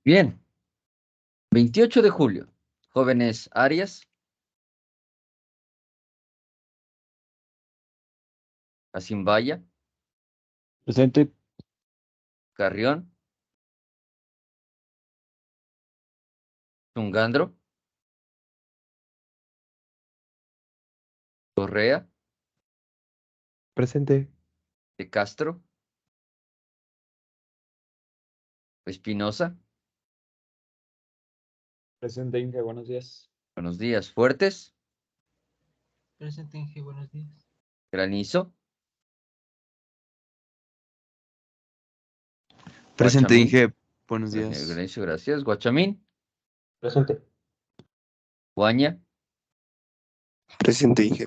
Bien. 28 de julio. Jóvenes Arias. Asimbaya. Presente. Carrión. Tungandro. Correa. Presente. De Castro. Espinosa. Presente, Inge. Buenos días. Buenos días. Fuertes. Presente, Inge, buenos días. Granizo. Presente, Guachamín. Inge. Buenos días. Granizo, gracias. Guachamín. Presente. Guaña. Presente, Inge.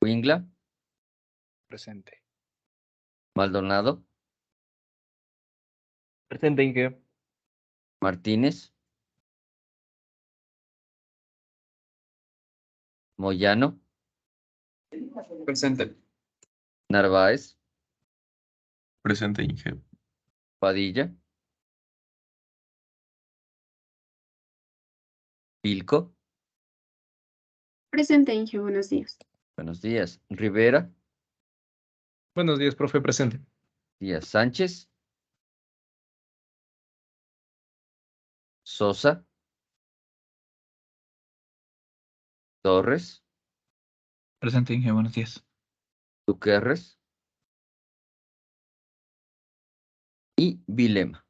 Huingla. Presente. Maldonado. Presente, Inge. Martínez. Moyano. Presente. Narváez. Presente, Inge. Padilla. Pilco. Presente, Inge, buenos días. Buenos días. Rivera. Buenos días, profe. Presente. Díaz Sánchez. Sosa. Torres. Presente, Inge, buenos días. Gutiérrez. Y Vilema.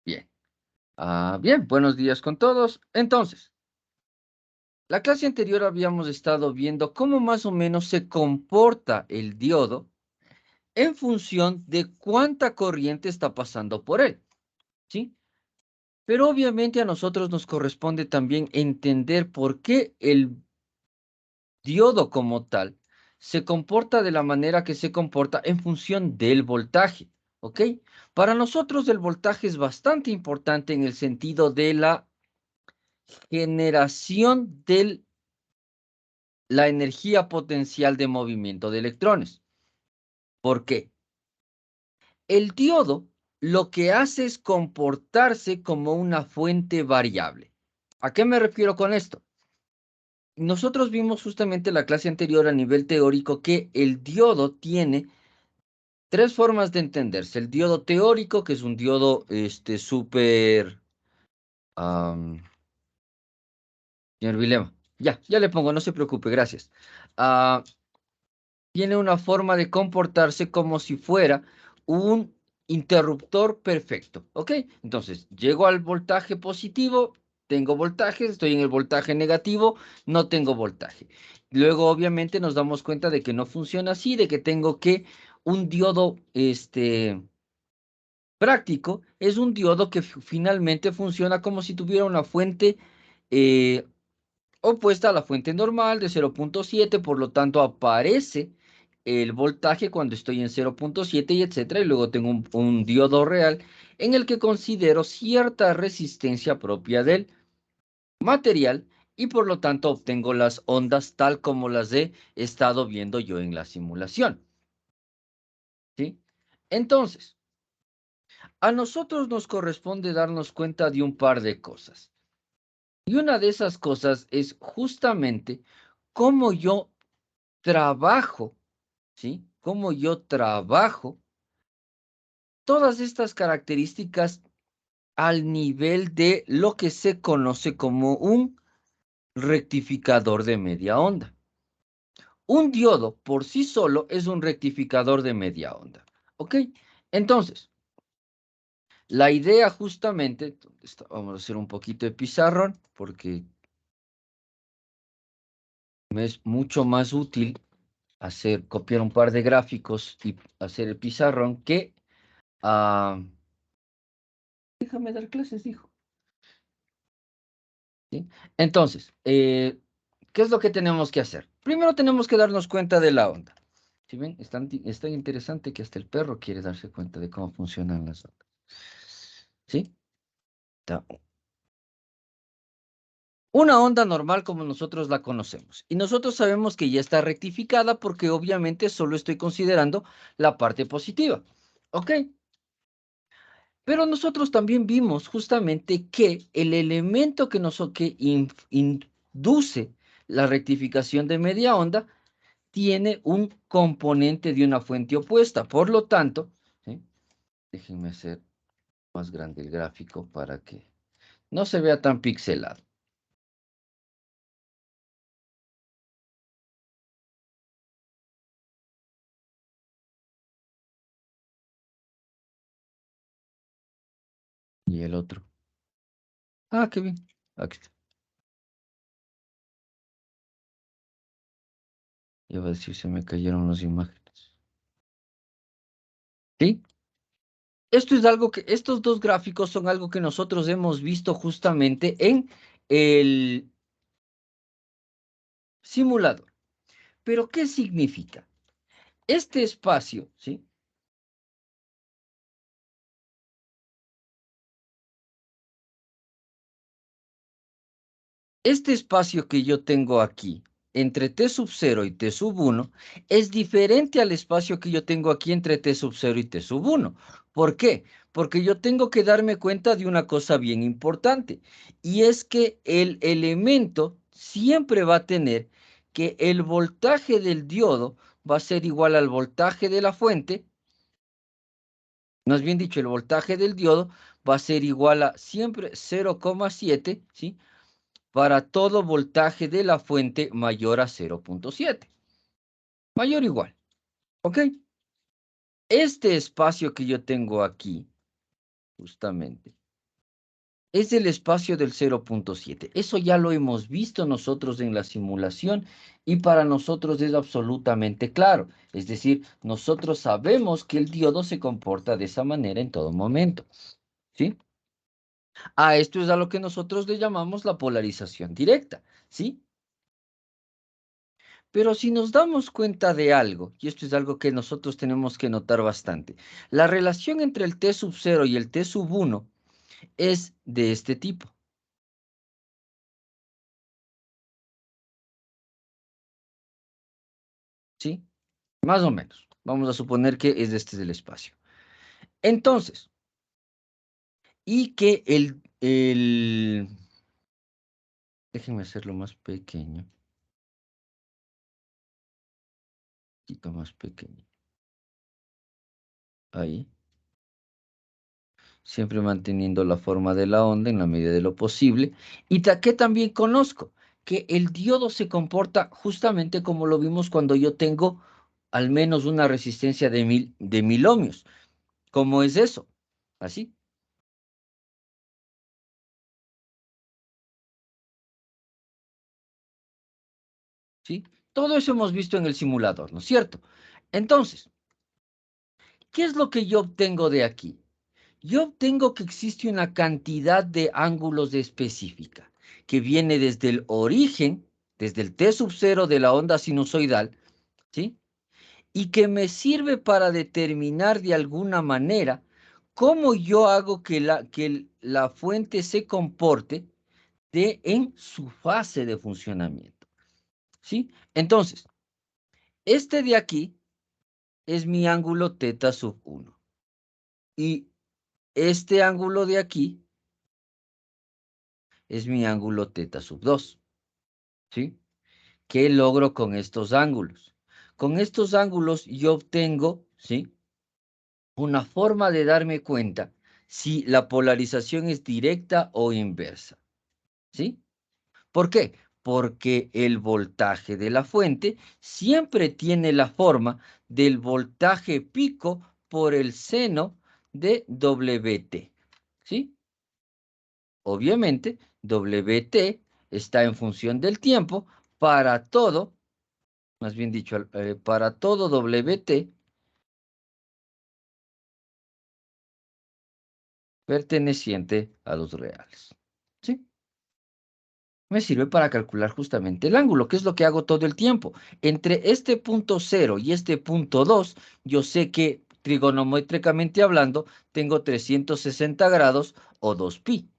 Bien. Bien, buenos días con todos. Entonces, la clase anterior habíamos estado viendo cómo más o menos se comporta el diodo en función de cuánta corriente está pasando por él, ¿sí? Pero obviamente a nosotros nos corresponde también entender por qué el diodo como tal se comporta de la manera que se comporta en función del voltaje, ¿ok? Para nosotros el voltaje es bastante importante en el sentido de la generación de la energía potencial de movimiento de electrones. ¿Por qué? El diodo lo que hace es comportarse como una fuente variable. ¿A qué me refiero con esto? Nosotros vimos justamente en la clase anterior a nivel teórico que el diodo tiene tres formas de entenderse. El diodo teórico, que es un diodo súper... señor Vilema, ya le pongo, no se preocupe, gracias. Tiene una forma de comportarse como si fuera un interruptor perfecto, ¿ok? Entonces, llego al voltaje positivo, tengo voltaje, estoy en el voltaje negativo, no tengo voltaje. Luego, obviamente, nos damos cuenta de que no funciona así, de que tengo que un diodo, práctico, es un diodo que finalmente funciona como si tuviera una fuente opuesta a la fuente normal de 0.7, por lo tanto aparece el voltaje cuando estoy en 0.7 y etcétera, y luego tengo un diodo real en el que considero cierta resistencia propia del material y por lo tanto obtengo las ondas tal como las he estado viendo yo en la simulación. ¿Sí? Entonces, a nosotros nos corresponde darnos cuenta de un par de cosas. Y una de esas cosas es justamente cómo yo trabajo, ¿sí? Cómo yo trabajo todas estas características al nivel de lo que se conoce como un rectificador de media onda. Un diodo por sí solo es un rectificador de media onda, ¿ok? Entonces, la idea justamente, vamos a hacer un poquito de pizarrón porque me es mucho más útil copiar un par de gráficos y hacer el pizarrón que déjame dar clases, dijo. ¿Sí? Entonces, ¿qué es lo que tenemos que hacer? Primero tenemos que darnos cuenta de la onda. ¿Sí ven? Es tan interesante que hasta el perro quiere darse cuenta de cómo funcionan las ondas. ¿Sí? Una onda normal como nosotros la conocemos. Y nosotros sabemos que ya está rectificada porque obviamente solo estoy considerando la parte positiva. ¿Ok? Pero nosotros también vimos justamente que el elemento que induce la rectificación de media onda tiene un componente de una fuente opuesta. Por lo tanto, ¿sí? Déjenme hacer más grande el gráfico para que no se vea tan pixelado. Y el otro. Ah, qué bien. Aquí está. Iba a decir, se me cayeron las imágenes. ¿Sí? Esto es algo que, estos dos gráficos son algo que nosotros hemos visto justamente en el simulador. Pero, ¿qué significa? Este espacio, ¿sí? Este espacio que yo tengo aquí, entre T sub 0 y T sub 1, es diferente al espacio que yo tengo aquí entre T sub 0 y T sub 1. ¿Por qué? Porque yo tengo que darme cuenta de una cosa bien importante, y es que el elemento siempre va a tener que el voltaje del diodo va a ser igual al voltaje de la fuente. Más bien dicho, el voltaje del diodo va a ser igual a siempre 0,7, ¿sí? Para todo voltaje de la fuente mayor a 0,7. Mayor o igual. ¿Ok? Este espacio que yo tengo aquí, justamente, es el espacio del 0,7. Eso ya lo hemos visto nosotros en la simulación y para nosotros es absolutamente claro. Es decir, nosotros sabemos que el diodo se comporta de esa manera en todo momento. ¿Sí? A esto es a lo que nosotros le llamamos la polarización directa. ¿Sí? Pero si nos damos cuenta de algo, y esto es algo que nosotros tenemos que notar bastante, la relación entre el T sub 0 y el T sub 1 es de este tipo. ¿Sí? Más o menos. Vamos a suponer que es de este del espacio. Entonces, y que déjenme hacerlo más pequeño. Un poquito más pequeño. Ahí. Siempre manteniendo la forma de la onda en la medida de lo posible. Y que también conozco que el diodo se comporta justamente como lo vimos cuando yo tengo al menos una resistencia de 1000 ohmios. ¿Cómo es eso? Así. ¿Sí? Todo eso hemos visto en el simulador, ¿no es cierto? Entonces, ¿qué es lo que yo obtengo de aquí? Yo obtengo que existe una cantidad de ángulos específica que viene desde el origen, desde el T sub 0 de la onda sinusoidal, ¿sí? Y que me sirve para determinar de alguna manera cómo yo hago que la fuente se comporte en su fase de funcionamiento, ¿sí? Entonces, este de aquí es mi ángulo teta sub 1 y este ángulo de aquí es mi ángulo teta sub 2, ¿sí? ¿Qué logro con estos ángulos? Con estos ángulos yo obtengo, ¿sí? Una forma de darme cuenta si la polarización es directa o inversa, ¿sí? ¿Por qué? Porque el voltaje de la fuente siempre tiene la forma del voltaje pico por el seno de WT, ¿sí? Obviamente, WT está en función del tiempo para todo, más bien dicho, para todo WT perteneciente a los reales, ¿sí? Me sirve para calcular justamente el ángulo, que es lo que hago todo el tiempo. Entre este punto 0 y este punto 2, yo sé que trigonométricamente hablando, tengo 360 grados o 2pi.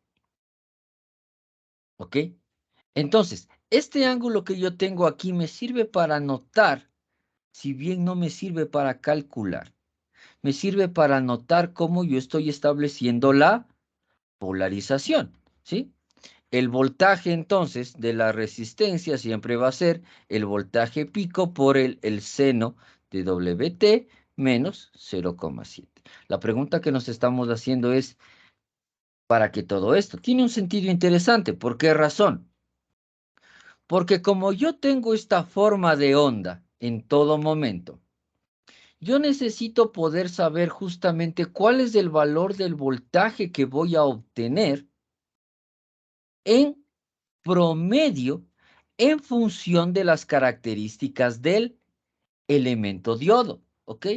¿Ok? Entonces, este ángulo que yo tengo aquí me sirve para notar, si bien no me sirve para calcular, me sirve para notar cómo yo estoy estableciendo la polarización, ¿sí? El voltaje entonces de la resistencia siempre va a ser el voltaje pico por el seno de WT menos 0,7. La pregunta que nos estamos haciendo es, ¿para qué todo esto? Tiene un sentido interesante. ¿Por qué razón? Porque como yo tengo esta forma de onda en todo momento, yo necesito poder saber justamente cuál es el valor del voltaje que voy a obtener en promedio en función de las características del elemento diodo, ¿ok?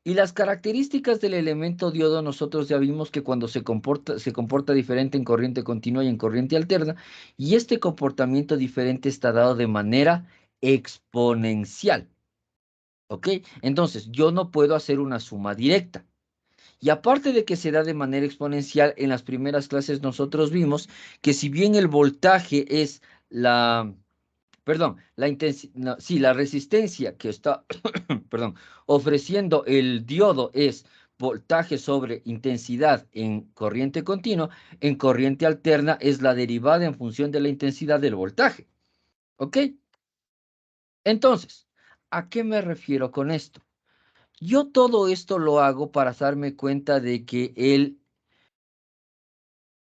Y las características del elemento diodo nosotros ya vimos que cuando se comporta diferente en corriente continua y en corriente alterna, y este comportamiento diferente está dado de manera exponencial, ¿ok? Entonces, yo no puedo hacer una suma directa. Y aparte de que se da de manera exponencial, en las primeras clases nosotros vimos que si bien el voltaje es la, perdón, no, sí, la resistencia que está, perdón, ofreciendo el diodo es voltaje sobre intensidad en corriente continua, en corriente alterna es la derivada en función de la intensidad del voltaje. ¿Ok? Entonces, ¿a qué me refiero con esto? Yo todo esto lo hago para darme cuenta de que el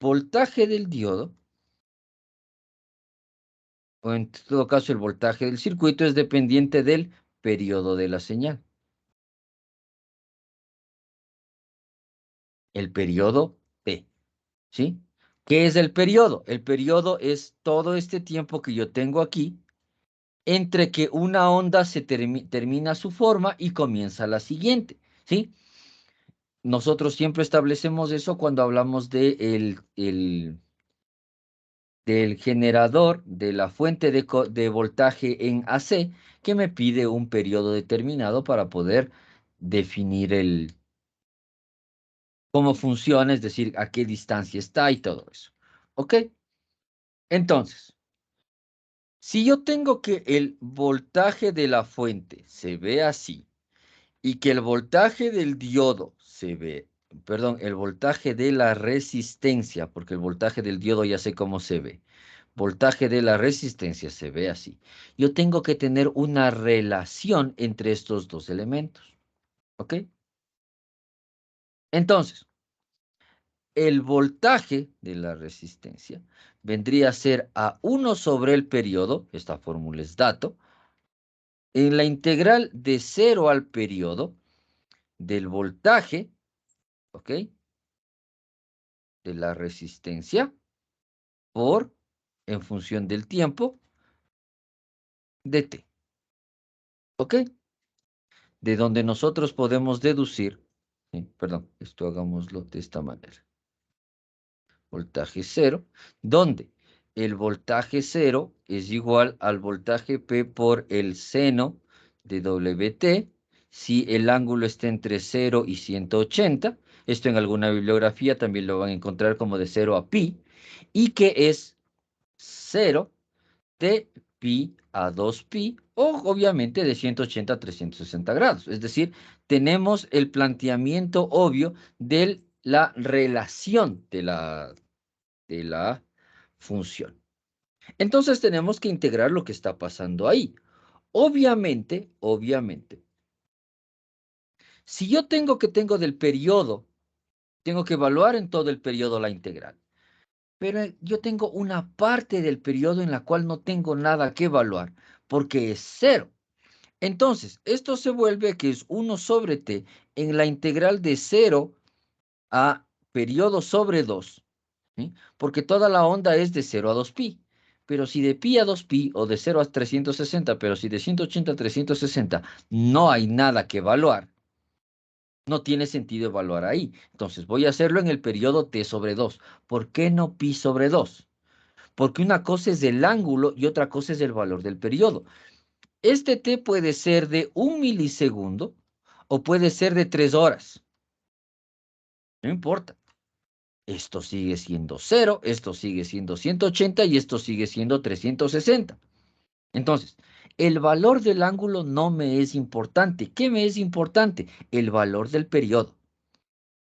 voltaje del diodo, o en todo caso el voltaje del circuito, es dependiente del periodo de la señal. El periodo T, ¿sí? ¿Qué es el periodo? El periodo es todo este tiempo que yo tengo aquí entre que una onda se termina su forma y comienza la siguiente, ¿sí? Nosotros siempre establecemos eso cuando hablamos de del generador de la fuente de voltaje en AC, que me pide un periodo determinado para poder definir cómo funciona, es decir, a qué distancia está y todo eso. ¿Ok? Entonces, si yo tengo que el voltaje de la fuente se ve así y que el voltaje del diodo se ve, perdón, el voltaje de la resistencia, porque el voltaje del diodo ya sé cómo se ve, voltaje de la resistencia se ve así. Yo tengo que tener una relación entre estos dos elementos. ¿Ok? Entonces, el voltaje de la resistencia vendría a ser A1 sobre el periodo, esta fórmula es dato, en la integral de 0 al periodo del voltaje, ¿ok? De la resistencia por, en función del tiempo, de t, ¿ok? De donde nosotros podemos deducir, perdón, esto hagámoslo de esta manera. Voltaje cero, donde el voltaje cero es igual al voltaje P por el seno de WT, si el ángulo está entre 0 y 180, esto en alguna bibliografía también lo van a encontrar como de 0 a pi, y que es 0 de pi a 2pi, o obviamente de 180 a 360 grados. Es decir, tenemos el planteamiento obvio de la relación de la función. Entonces tenemos que integrar lo que está pasando ahí. Obviamente, si yo tengo del periodo, tengo que evaluar en todo el periodo la integral. Pero yo tengo una parte del periodo en la cual no tengo nada que evaluar, porque es cero. Entonces, esto se vuelve que es 1 sobre t en la integral de 0 a periodo sobre 2, ¿sí? Porque toda la onda es de 0 a 2pi. Pero si de pi a 2pi o de 0 a 360, pero si de 180 a 360 no hay nada que evaluar, no tiene sentido evaluar ahí. Entonces voy a hacerlo en el periodo t sobre 2. ¿Por qué no pi sobre 2? Porque una cosa es el ángulo y otra cosa es el valor del periodo. Este t puede ser de 1 milisegundo o puede ser de 3 horas. No importa. Esto sigue siendo 0, esto sigue siendo 180 y esto sigue siendo 360. Entonces, el valor del ángulo no me es importante. ¿Qué me es importante? El valor del periodo.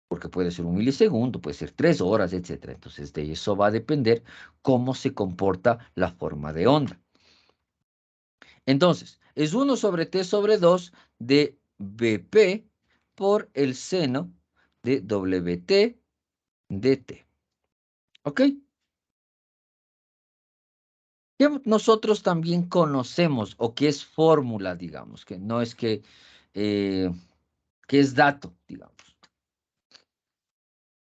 Porque puede ser 1 milisegundo, puede ser 3 horas, etc. Entonces, de eso va a depender cómo se comporta la forma de onda. Entonces, es 1 sobre t sobre 2 de Bp por el seno de Wt dt. ¿Ok? Que nosotros también conocemos, o que es fórmula, digamos, que no es eh, que es dato, digamos.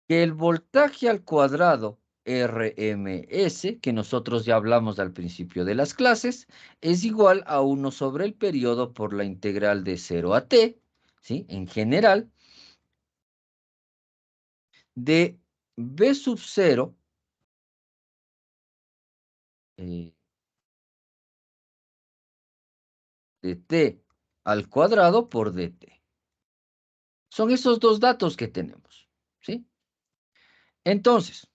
Que el voltaje al cuadrado RMS, que nosotros ya hablamos al principio de las clases, es igual a 1 sobre el periodo por la integral de 0 a t, ¿sí? En general, de B sub 0 de t al cuadrado por dt. Son esos dos datos que tenemos, ¿sí? Entonces,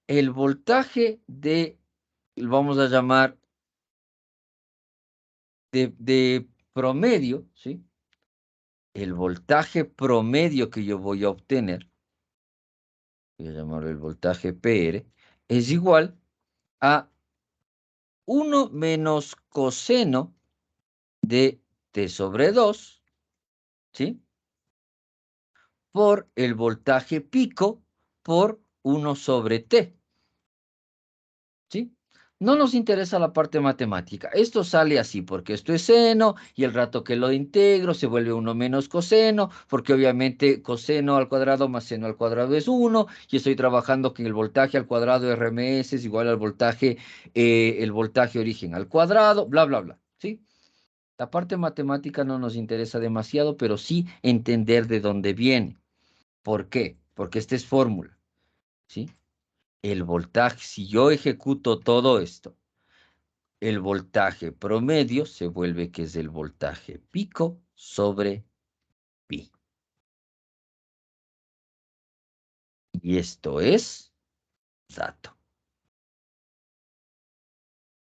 el voltaje vamos a llamar de promedio, ¿sí? El voltaje promedio que yo voy a obtener, voy a llamarlo el voltaje PR, es igual a 1 menos coseno de t sobre 2, ¿sí? Por el voltaje pico por 1 sobre t, ¿sí? No nos interesa la parte matemática. Esto sale así porque esto es seno y el rato que lo integro se vuelve 1 menos coseno, porque obviamente coseno al cuadrado más seno al cuadrado es 1 y estoy trabajando que el voltaje al cuadrado RMS es igual al voltaje, el voltaje origen al cuadrado, bla, bla, bla, ¿sí? La parte matemática no nos interesa demasiado, pero sí entender de dónde viene. ¿Por qué? Porque esta es fórmula, ¿sí? El voltaje, si yo ejecuto todo esto, el voltaje promedio se vuelve que es el voltaje pico sobre pi. Y esto es dato.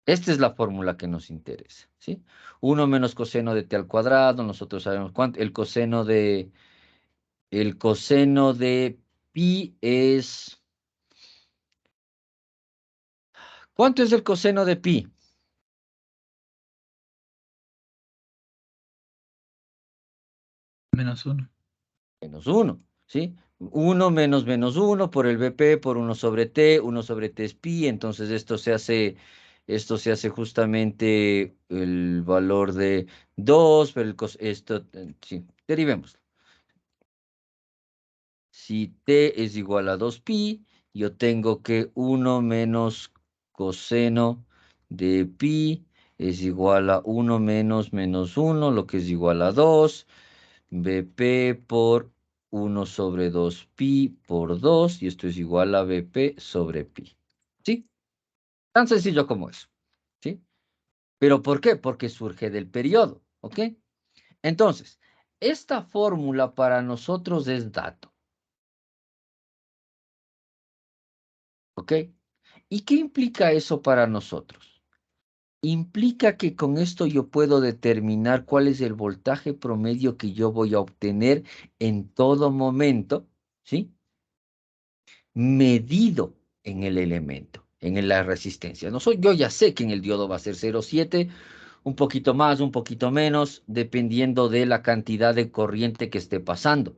Esta es la fórmula que nos interesa, ¿sí? 1 menos coseno de t al cuadrado, nosotros sabemos cuánto, el coseno de pi es, ¿cuánto es el coseno de pi? -1. Menos 1, ¿sí? 1 menos menos 1 por el Bp por 1 sobre t, 1 sobre t es pi, entonces esto se hace justamente el valor de 2, pero sí, derivemos. Si t es igual a 2pi, yo tengo que 1 menos coseno de pi es igual a 1 menos menos 1, lo que es igual a 2. Bp por 1 sobre 2pi por 2, y esto es igual a Bp sobre pi. ¿Sí? Tan sencillo como eso. ¿Sí? ¿Pero por qué? Porque surge del periodo. ¿Ok? Entonces, esta fórmula para nosotros es dato. ¿Ok? ¿Y qué implica eso para nosotros? Implica que con esto yo puedo determinar cuál es el voltaje promedio que yo voy a obtener en todo momento, ¿sí? Medido en el elemento, en la resistencia. Yo ya sé que en el diodo va a ser 0,7, un poquito más, un poquito menos, dependiendo de la cantidad de corriente que esté pasando.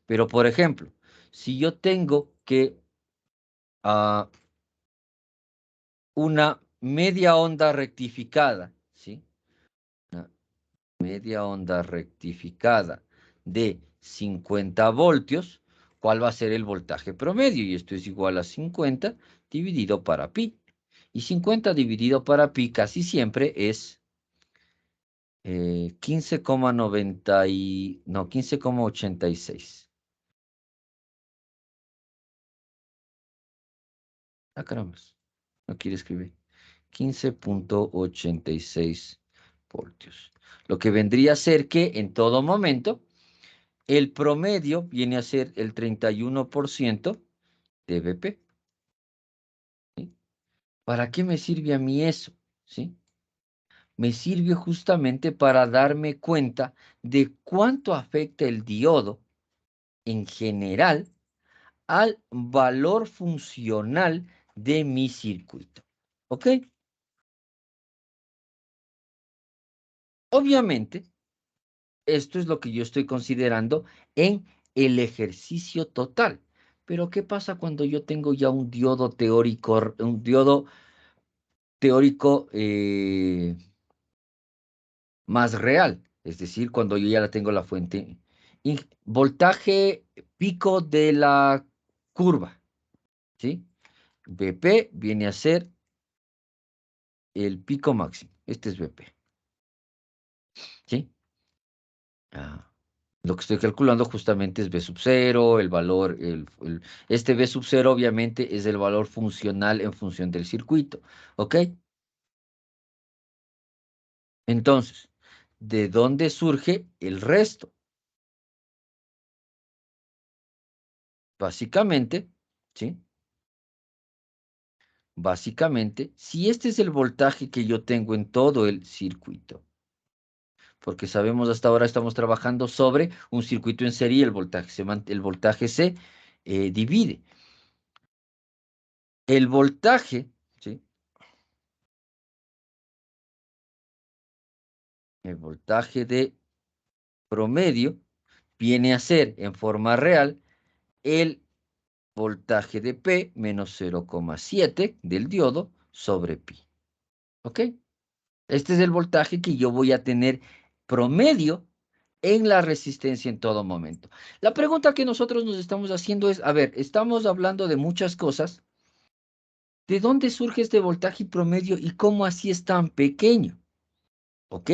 Pero, por ejemplo, si yo tengo que una media onda rectificada, ¿sí? Una media onda rectificada de 50 voltios, ¿cuál va a ser el voltaje promedio? Y esto es igual a 50 dividido para pi. Y 50 dividido para pi casi siempre es 15,90 no, 15,86. Ah, caramba, no quiere escribir. 15,86 voltios. Lo que vendría a ser que en todo momento el promedio viene a ser el 31% de BP. ¿Sí? ¿Para qué me sirve a mí eso? ¿Sí? me sirve justamente para darme cuenta de cuánto afecta el diodo en general al valor funcional de mi circuito. ¿Ok? Obviamente, esto es lo que yo estoy considerando en el ejercicio total. Pero, ¿qué pasa cuando yo tengo ya un diodo teórico, más real? Es decir, cuando yo ya la tengo la fuente. Voltaje pico de la curva, ¿sí? BP viene a ser el pico máximo. Este es BP, ¿sí? Lo que estoy calculando justamente es B sub 0, el valor, este B sub 0 obviamente es el valor funcional en función del circuito, ¿ok? Entonces, ¿de dónde surge el resto? Básicamente, ¿sí? Básicamente, si este es el voltaje que yo tengo en todo el circuito, porque sabemos hasta ahora estamos trabajando sobre un circuito en serie, el voltaje se divide. El voltaje, ¿sí? El voltaje de promedio viene a ser en forma real el voltaje de P menos 0,7 del diodo sobre pi. ¿Ok? Este es el voltaje que yo voy a tener promedio en la resistencia en todo momento. La pregunta que nosotros nos estamos haciendo es, a ver, estamos hablando de muchas cosas. ¿De dónde surge este voltaje promedio y cómo así es tan pequeño? ¿Ok?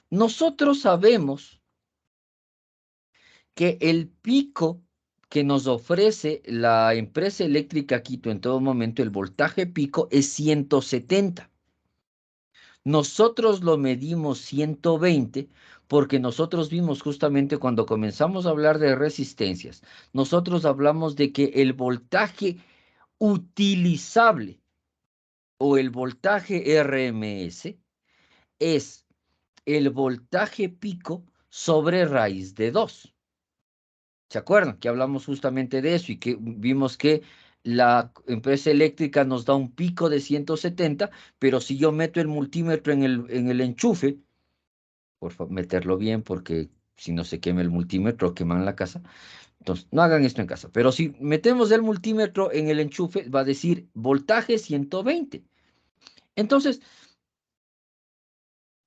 Nosotros sabemos que el pico que nos ofrece la empresa eléctrica Quito en todo momento, el voltaje pico es 170. Nosotros lo medimos 120 porque nosotros vimos justamente cuando comenzamos a hablar de resistencias, nosotros hablamos de que el voltaje utilizable o el voltaje RMS es el voltaje pico sobre raíz de 2. ¿Se acuerdan? Que hablamos justamente de eso y que vimos que la empresa eléctrica nos da un pico de 170, pero si yo meto el multímetro en el enchufe, por favor, meterlo bien porque si no se quema el multímetro, queman la casa. Entonces, no hagan esto en casa. Pero si metemos el multímetro en el enchufe, va a decir voltaje 120. Entonces,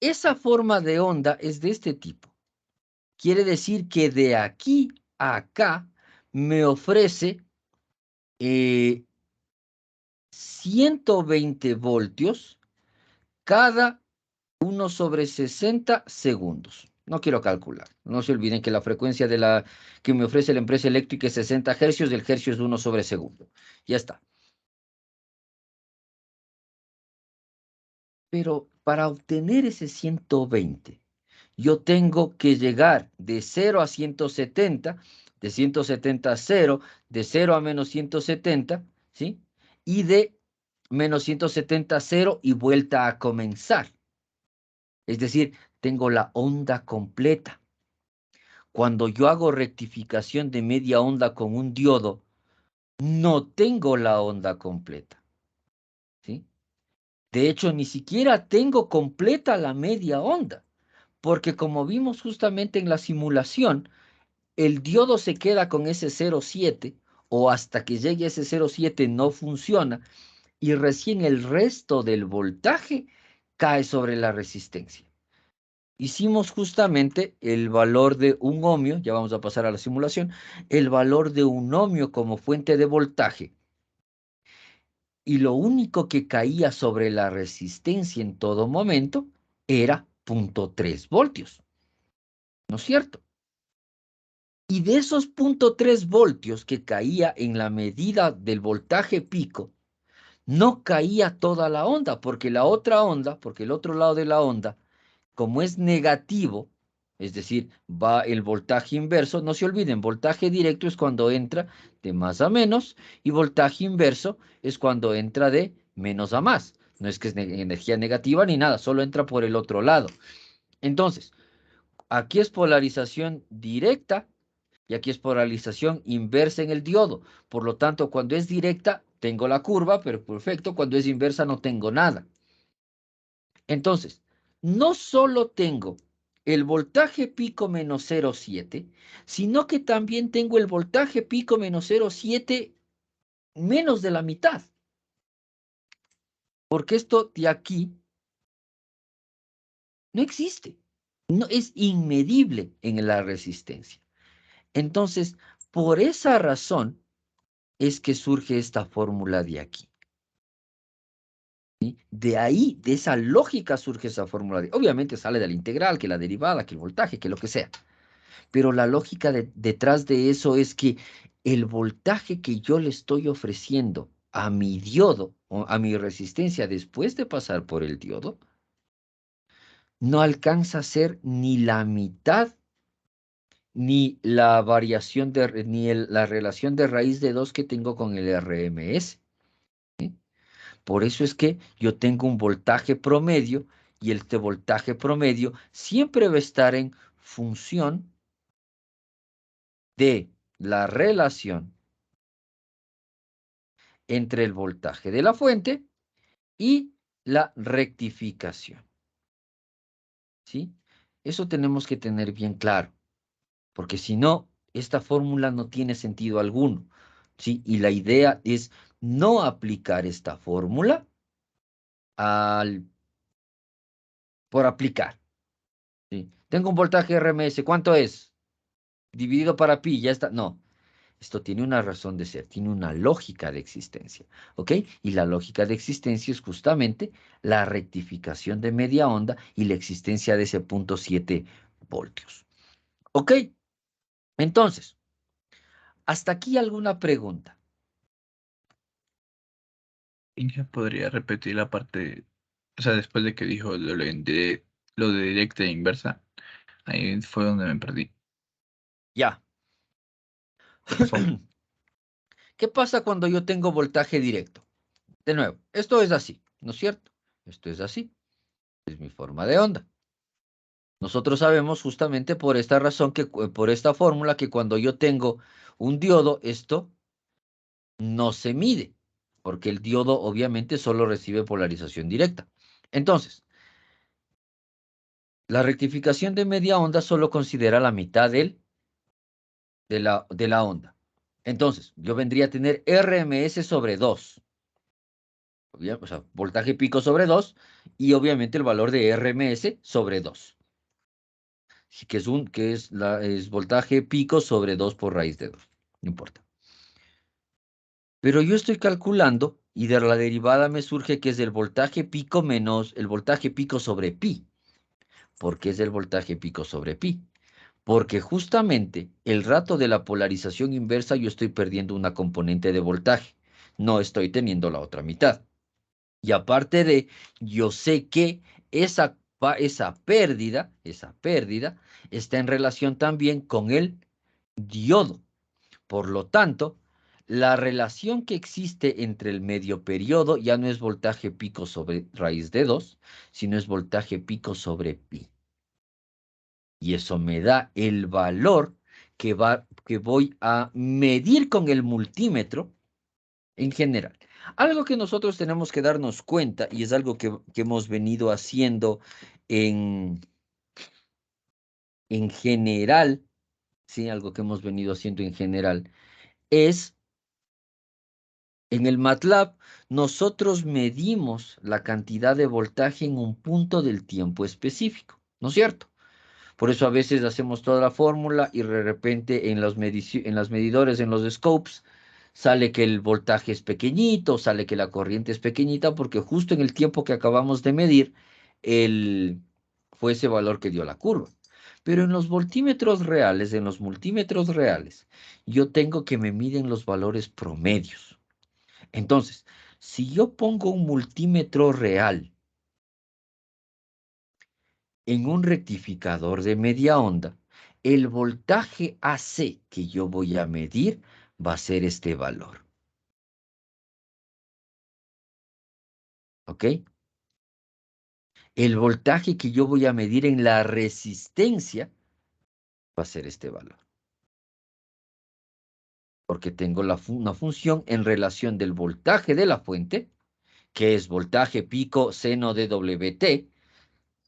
esa forma de onda es de este tipo. Quiere decir que de aquí a acá me ofrece 120 voltios cada 1 sobre 60 segundos. No quiero calcular. No se olviden que la frecuencia que me ofrece la empresa eléctrica es 60 hercios, el hercio es 1 sobre segundo. Ya está. Pero para obtener ese 120, yo tengo que llegar de 0 a 170, de 170 a 0, de 0 a menos 170, ¿sí? Y de menos 170 a 0 y vuelta a comenzar. Es decir, tengo la onda completa. Cuando yo hago rectificación de media onda con un diodo, no tengo la onda completa, ¿sí? De hecho, ni siquiera tengo completa la media onda, porque como vimos justamente en la simulación, el diodo se queda con ese 0,7 o hasta que llegue a ese 0,7 no funciona y recién el resto del voltaje cae sobre la resistencia. Hicimos justamente el valor de un ohmio, ya vamos a pasar a la simulación, el valor de un ohmio como fuente de voltaje. Y lo único que caía sobre la resistencia en todo momento era 0,3 voltios. ¿No es cierto? Y de esos 0,3 voltios que caía en la medida del voltaje pico, no caía toda la onda, porque la otra onda, porque el otro lado de la onda, como es negativo, es decir, va el voltaje inverso, no se olviden, voltaje directo es cuando entra de más a menos y voltaje inverso es cuando entra de menos a más. No es que es energía negativa ni nada, solo entra por el otro lado. Entonces, aquí es polarización directa y aquí es polarización inversa en el diodo. Por lo tanto, cuando es directa, tengo la curva, pero perfecto. Cuando es inversa, no tengo nada. Entonces, no solo tengo el voltaje pico menos 0,7, sino que también tengo el voltaje pico menos 0,7 menos de la mitad. Porque esto de aquí no existe. No es inmedible en la resistencia. Entonces, por esa razón es que surge esta fórmula de aquí. ¿Sí? De ahí, de esa lógica surge esa fórmula. Obviamente sale de la integral, que la derivada, que el voltaje, que lo que sea. Pero la lógica detrás de eso es que el voltaje que yo le estoy ofreciendo a mi diodo o a mi resistencia después de pasar por el diodo, no alcanza a ser ni la mitad ni la variación la relación de raíz de 2 que tengo con el RMS. ¿Sí? Por eso es que yo tengo un voltaje promedio y este voltaje promedio siempre va a estar en función de la relación entre el voltaje de la fuente y la rectificación. ¿Sí? Eso tenemos que tener bien claro, porque si no, esta fórmula no tiene sentido alguno. ¿Sí? Y la idea es no aplicar esta fórmula por aplicar. ¿Sí? Tengo un voltaje RMS, ¿cuánto es? Dividido para pi, ya está. No, esto tiene una razón de ser, tiene una lógica de existencia, ¿ok? Y la lógica de existencia es justamente la rectificación de media onda y la existencia de ese 0,7 voltios. ¿Ok? Entonces, hasta aquí alguna pregunta. Inge, ¿podría repetir la parte, o sea, después de que dijo lo de directa e inversa? Ahí fue donde me perdí, Ya. por favor. ¿Qué pasa cuando yo tengo voltaje directo? De nuevo, esto es así, ¿no es cierto? Esto es así, es mi forma de onda. Nosotros sabemos justamente por esta razón, por esta fórmula, que cuando yo tengo un diodo, esto no se mide, porque el diodo obviamente solo recibe polarización directa. Entonces, la rectificación de media onda solo considera la mitad de la onda. Entonces, yo vendría a tener RMS sobre 2. O sea, voltaje pico sobre 2 y obviamente el valor de RMS sobre 2. Es voltaje pico sobre 2 por raíz de 2. No importa. Pero yo estoy calculando y de la derivada me surge que es el voltaje pico menos el voltaje pico sobre pi. ¿Por qué es el voltaje pico sobre pi? Porque justamente el rato de la polarización inversa yo estoy perdiendo una componente de voltaje. No estoy teniendo la otra mitad. Y aparte de, yo sé que esa pérdida está en relación también con el diodo. Por lo tanto, la relación que existe entre el medio periodo ya no es voltaje pico sobre raíz de 2, sino es voltaje pico sobre pi. Y eso me da el valor que voy a medir con el multímetro en general. Algo que nosotros tenemos que darnos cuenta, y es algo que hemos venido haciendo en, en general, ¿sí? Algo que hemos venido haciendo en general, es en el MATLAB, nosotros medimos la cantidad de voltaje en un punto del tiempo específico, ¿no es cierto? Por eso a veces hacemos toda la fórmula y de repente en las medidores, en los scopes, sale que el voltaje es pequeñito, sale que la corriente es pequeñita, porque justo en el tiempo que acabamos de medir, fue ese valor que dio la curva. Pero en los voltímetros reales, en los multímetros reales, yo tengo que me miden los valores promedios. Entonces, si yo pongo un multímetro real en un rectificador de media onda, el voltaje AC que yo voy a medir va a ser este valor. ¿Ok? el voltaje que yo voy a medir en la resistencia va a ser este valor. Porque tengo una función en relación del voltaje de la fuente, que es voltaje pico seno de WT.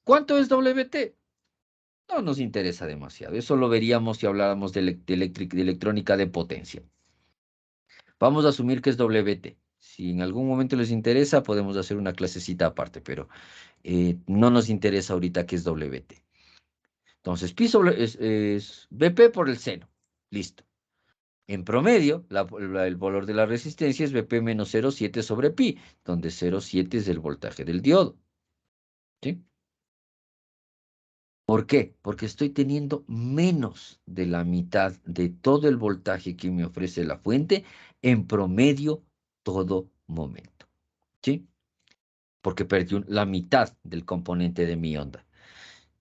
¿Cuánto es WT? No nos interesa demasiado. Eso lo veríamos si habláramos de electrónica de potencia. Vamos a asumir que es WT. Si en algún momento les interesa, podemos hacer una clasecita aparte, pero no nos interesa ahorita que es WT. Entonces, pi es BP por el seno. Listo. En promedio, el valor de la resistencia es BP menos 0,7 sobre pi, donde 0,7 es el voltaje del diodo. ¿Sí? ¿Por qué? Porque estoy teniendo menos de la mitad de todo el voltaje que me ofrece la fuente en promedio todo momento. ¿Sí? Porque perdí la mitad del componente de mi onda.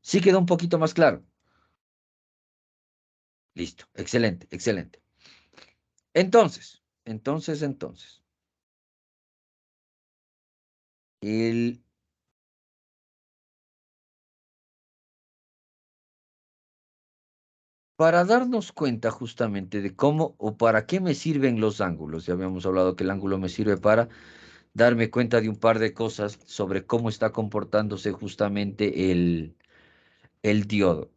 ¿Sí quedó un poquito más claro? Listo. Excelente, excelente. Entonces. Para darnos cuenta justamente de cómo o para qué me sirven los ángulos, ya habíamos hablado que el ángulo me sirve para darme cuenta de un par de cosas sobre cómo está comportándose justamente el diodo.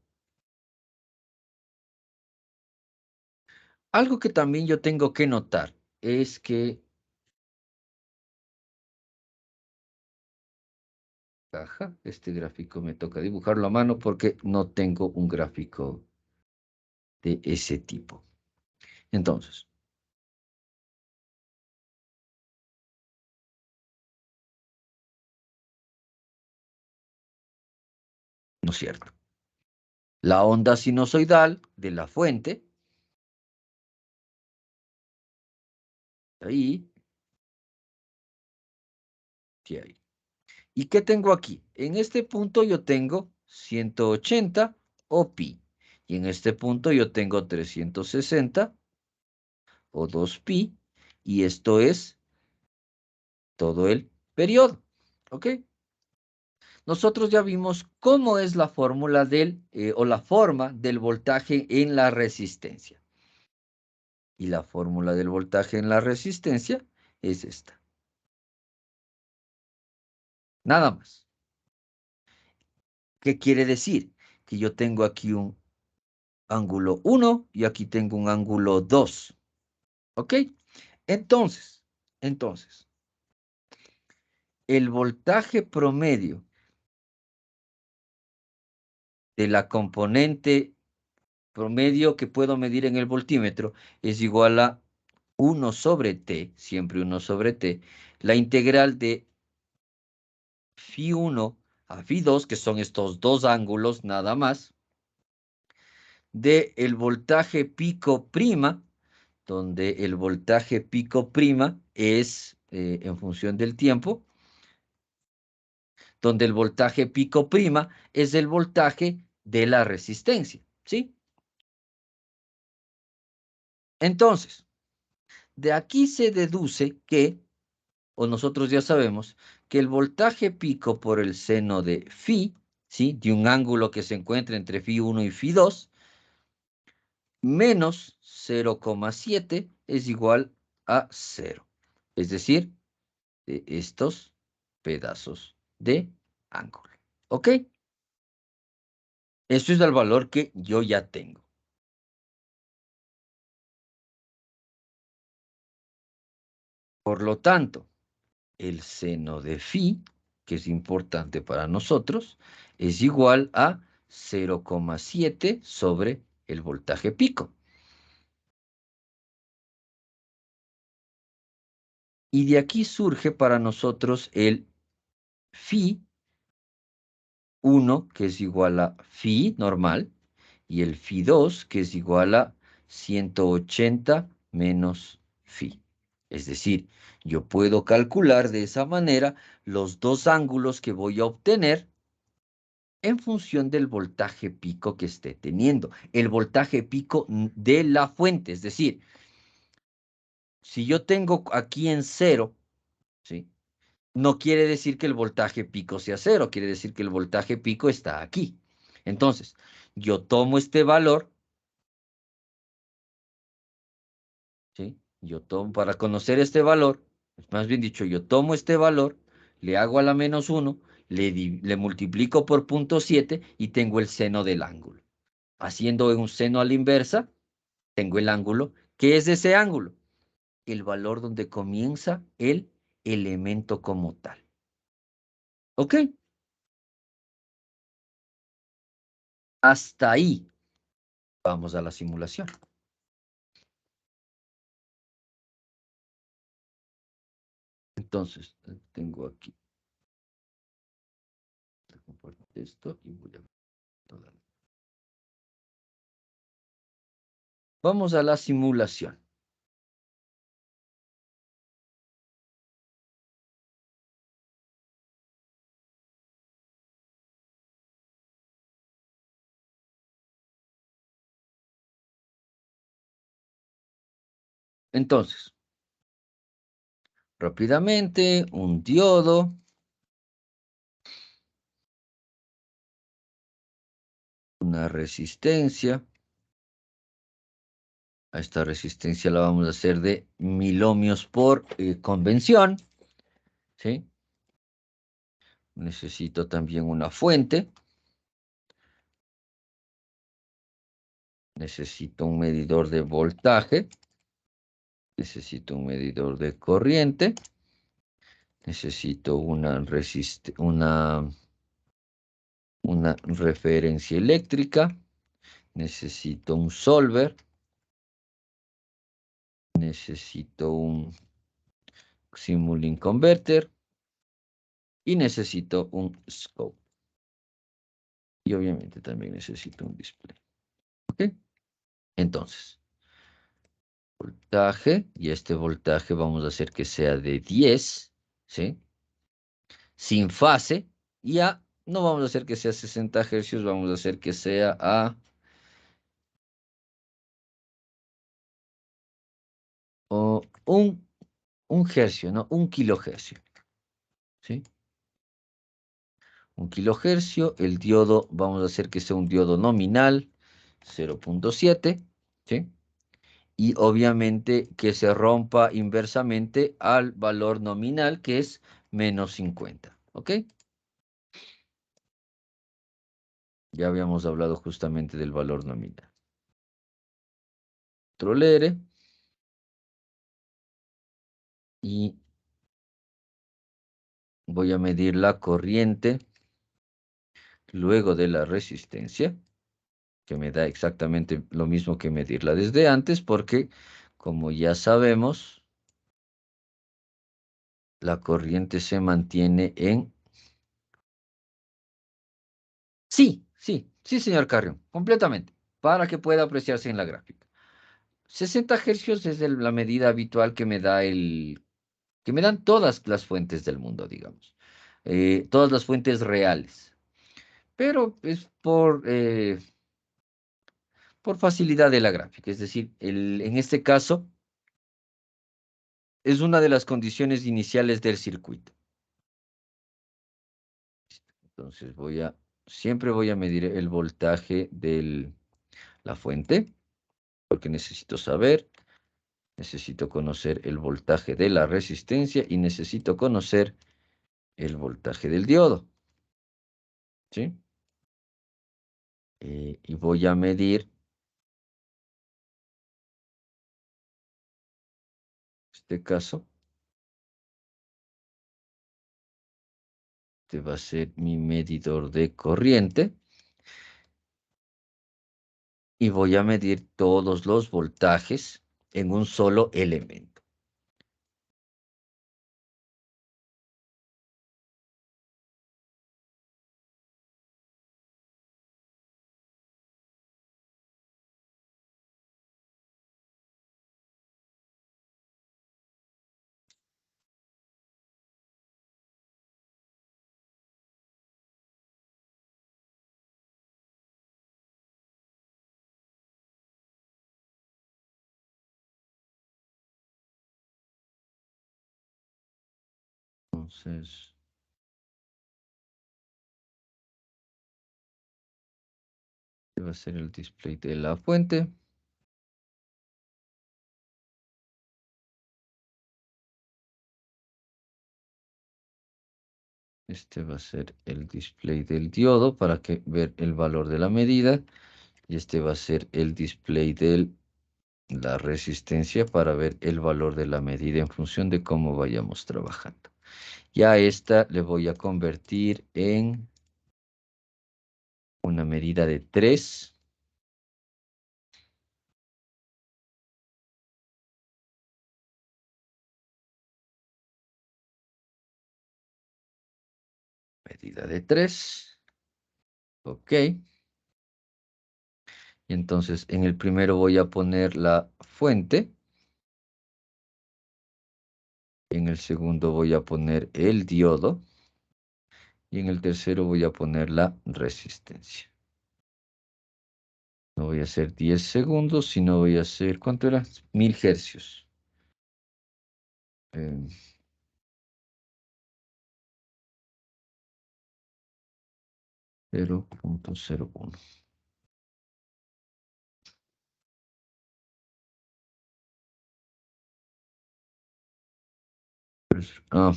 Algo que también yo tengo que notar es que este gráfico me toca dibujarlo a mano porque no tengo un gráfico de ese tipo. Entonces, ¿no es cierto? La onda sinusoidal de la fuente, ahí, sí, ahí. ¿Y qué tengo aquí? En este punto yo tengo 180 o pi. Y en este punto yo tengo 360 o 2 pi. Y esto es todo el periodo. ¿Ok? Nosotros ya vimos cómo es la fórmula o la forma del voltaje en la resistencia. Y la fórmula del voltaje en la resistencia es esta. Nada más. ¿Qué quiere decir? Que yo tengo aquí un ángulo 1 y aquí tengo un ángulo 2. ¿Ok? Entonces, el voltaje promedio de la componente promedio que puedo medir en el voltímetro es igual a 1 sobre t, siempre 1 sobre t, la integral de Φ1 a Φ2, que son estos dos ángulos nada más, de el voltaje pico prima, donde el voltaje pico prima es en función del tiempo, donde el voltaje pico prima es el voltaje de la resistencia, ¿sí? Entonces, de aquí se deduce que, o nosotros ya sabemos, que el voltaje pico por el seno de Φ, ¿sí? De un ángulo que se encuentra entre Φ1 y Φ2, menos 0,7 es igual a 0. Es decir, de estos pedazos de ángulo. ¿Ok? Esto es el valor que yo ya tengo. Por lo tanto, el seno de Φ, que es importante para nosotros, es igual a 0,7 sobre el voltaje pico. Y de aquí surge para nosotros el Φ1, que es igual a Φ normal, y el Φ2, que es igual a 180 menos Φ. Es decir, yo puedo calcular de esa manera los dos ángulos que voy a obtener en función del voltaje pico que esté teniendo. El voltaje pico de la fuente, es decir, si yo tengo aquí en 0, ¿sí? no quiere decir que el voltaje pico sea 0, quiere decir que el voltaje pico está aquí. Entonces, yo tomo este valor, ¿sí? Yo tomo, para conocer este valor, más bien dicho, yo tomo este valor, le hago a la -1, le multiplico por 0.7 y tengo el seno del ángulo. Haciendo un seno a la inversa, tengo el ángulo. ¿Qué es ese ángulo? El valor donde comienza el elemento como tal. ¿Ok? Hasta ahí. Vamos a la simulación. Entonces, tengo aquí. Comparto esto y voy a... Vamos a la simulación. Entonces, rápidamente, un diodo. Una resistencia. A esta resistencia la vamos a hacer de 1000 ohmios por convención. ¿Sí? Necesito también una fuente. Necesito un medidor de voltaje. Necesito un medidor de corriente. Necesito una referencia eléctrica. Necesito un solver. Necesito un Simulink Converter. Y necesito un scope. Y obviamente también necesito un display. ¿Ok? Entonces, voltaje. Y este voltaje vamos a hacer que sea de 10. ¿Sí? Sin fase. Y no vamos a hacer que sea 60 hercios. Vamos a hacer que sea a... un hercio, ¿no? Un kilohercio. ¿Sí? Un kilohercio. El diodo, vamos a hacer que sea un diodo nominal, 0.7. ¿Sí? Y obviamente que se rompa inversamente al valor nominal, que es -50. ¿Ok? Ya habíamos hablado justamente del valor nominal. Tolere. Y voy a medir la corriente luego de la resistencia, que me da exactamente lo mismo que medirla desde antes, porque como ya sabemos, la corriente se mantiene en... Sí, sí, sí, señor Carrión, completamente, para que pueda apreciarse en la gráfica. 60 hercios es la medida habitual que me da que me dan todas las fuentes del mundo, digamos. Todas las fuentes reales. Pero es por facilidad de la gráfica. Es decir, en este caso, es una de las condiciones iniciales del circuito. Entonces siempre voy a medir el voltaje de la fuente, porque necesito conocer el voltaje de la resistencia y necesito conocer el voltaje del diodo. ¿Sí? Y voy a medir, en este caso, este va a ser mi medidor de corriente. Y voy a medir todos los voltajes en un solo elemento. Entonces, este va a ser el display de la fuente. Este va a ser el display del diodo para ver el valor de la medida. Y este va a ser el display de la resistencia para ver el valor de la medida en función de cómo vayamos trabajando. Ya esta le voy a convertir en una medida de 3. Medida de 3. Ok. Y entonces en el primero voy a poner la fuente. En el segundo voy a poner el diodo. Y en el tercero voy a poner la resistencia. No voy a hacer 10 segundos, sino voy a hacer, ¿cuánto era? 1000 hercios. 0.01. Ah,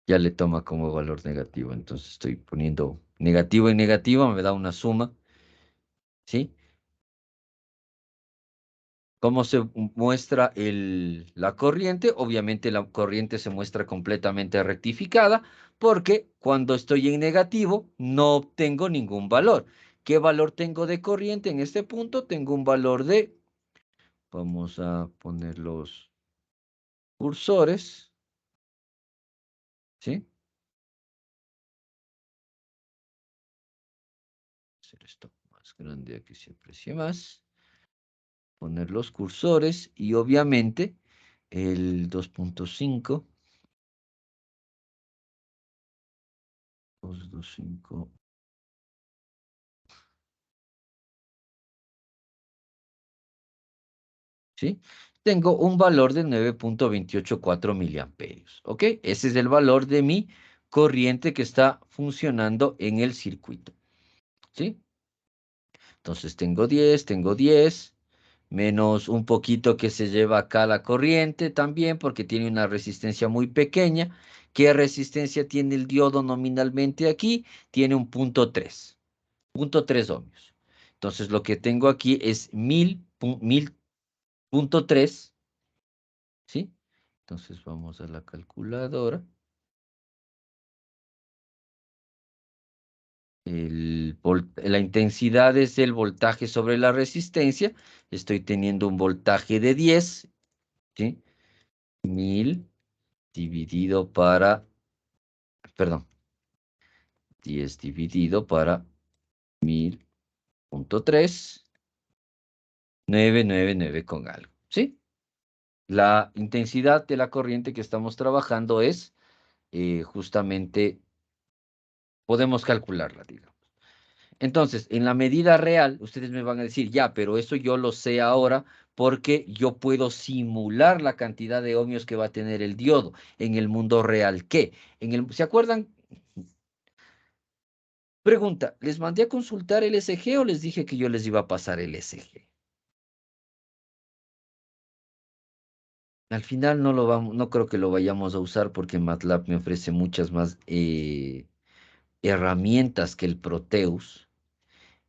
ya le toma como valor negativo. Entonces estoy poniendo negativo en negativo, me da una suma. ¿Sí? ¿Cómo se muestra la corriente? Obviamente la corriente se muestra completamente rectificada porque cuando estoy en negativo no obtengo ningún valor. ¿Qué valor tengo de corriente en este punto? Tengo un valor de, vamos a poner los cursores, ¿sí? Hacer esto más grande, aquí se aprecia más. Poner los cursores y obviamente el 2.5, 2.5, ¿sí? Tengo un valor de 9.284 miliamperios, ¿ok? Ese es el valor de mi corriente que está funcionando en el circuito, ¿sí? Entonces tengo 10, menos un poquito que se lleva acá la corriente también, porque tiene una resistencia muy pequeña. ¿Qué resistencia tiene el diodo nominalmente aquí? Tiene un punto 3 ohmios. Entonces lo que tengo aquí es 1000.3, ¿sí? Entonces vamos a la calculadora. La intensidad es el voltaje sobre la resistencia. Estoy teniendo un voltaje de 10, ¿sí? 1000 dividido para, perdón, 10 dividido para 1000.3, 999 con algo, ¿sí? La intensidad de la corriente que estamos trabajando es justamente, podemos calcularla, digamos. Entonces, en la medida real, ustedes me van a decir, ya, pero eso yo lo sé ahora porque yo puedo simular la cantidad de ohmios que va a tener el diodo. En el mundo real, ¿qué? ¿Se acuerdan? Pregunta, ¿les mandé a consultar el SG o les dije que yo les iba a pasar el SG? Al final no creo que lo vayamos a usar porque MATLAB me ofrece muchas más herramientas que el Proteus.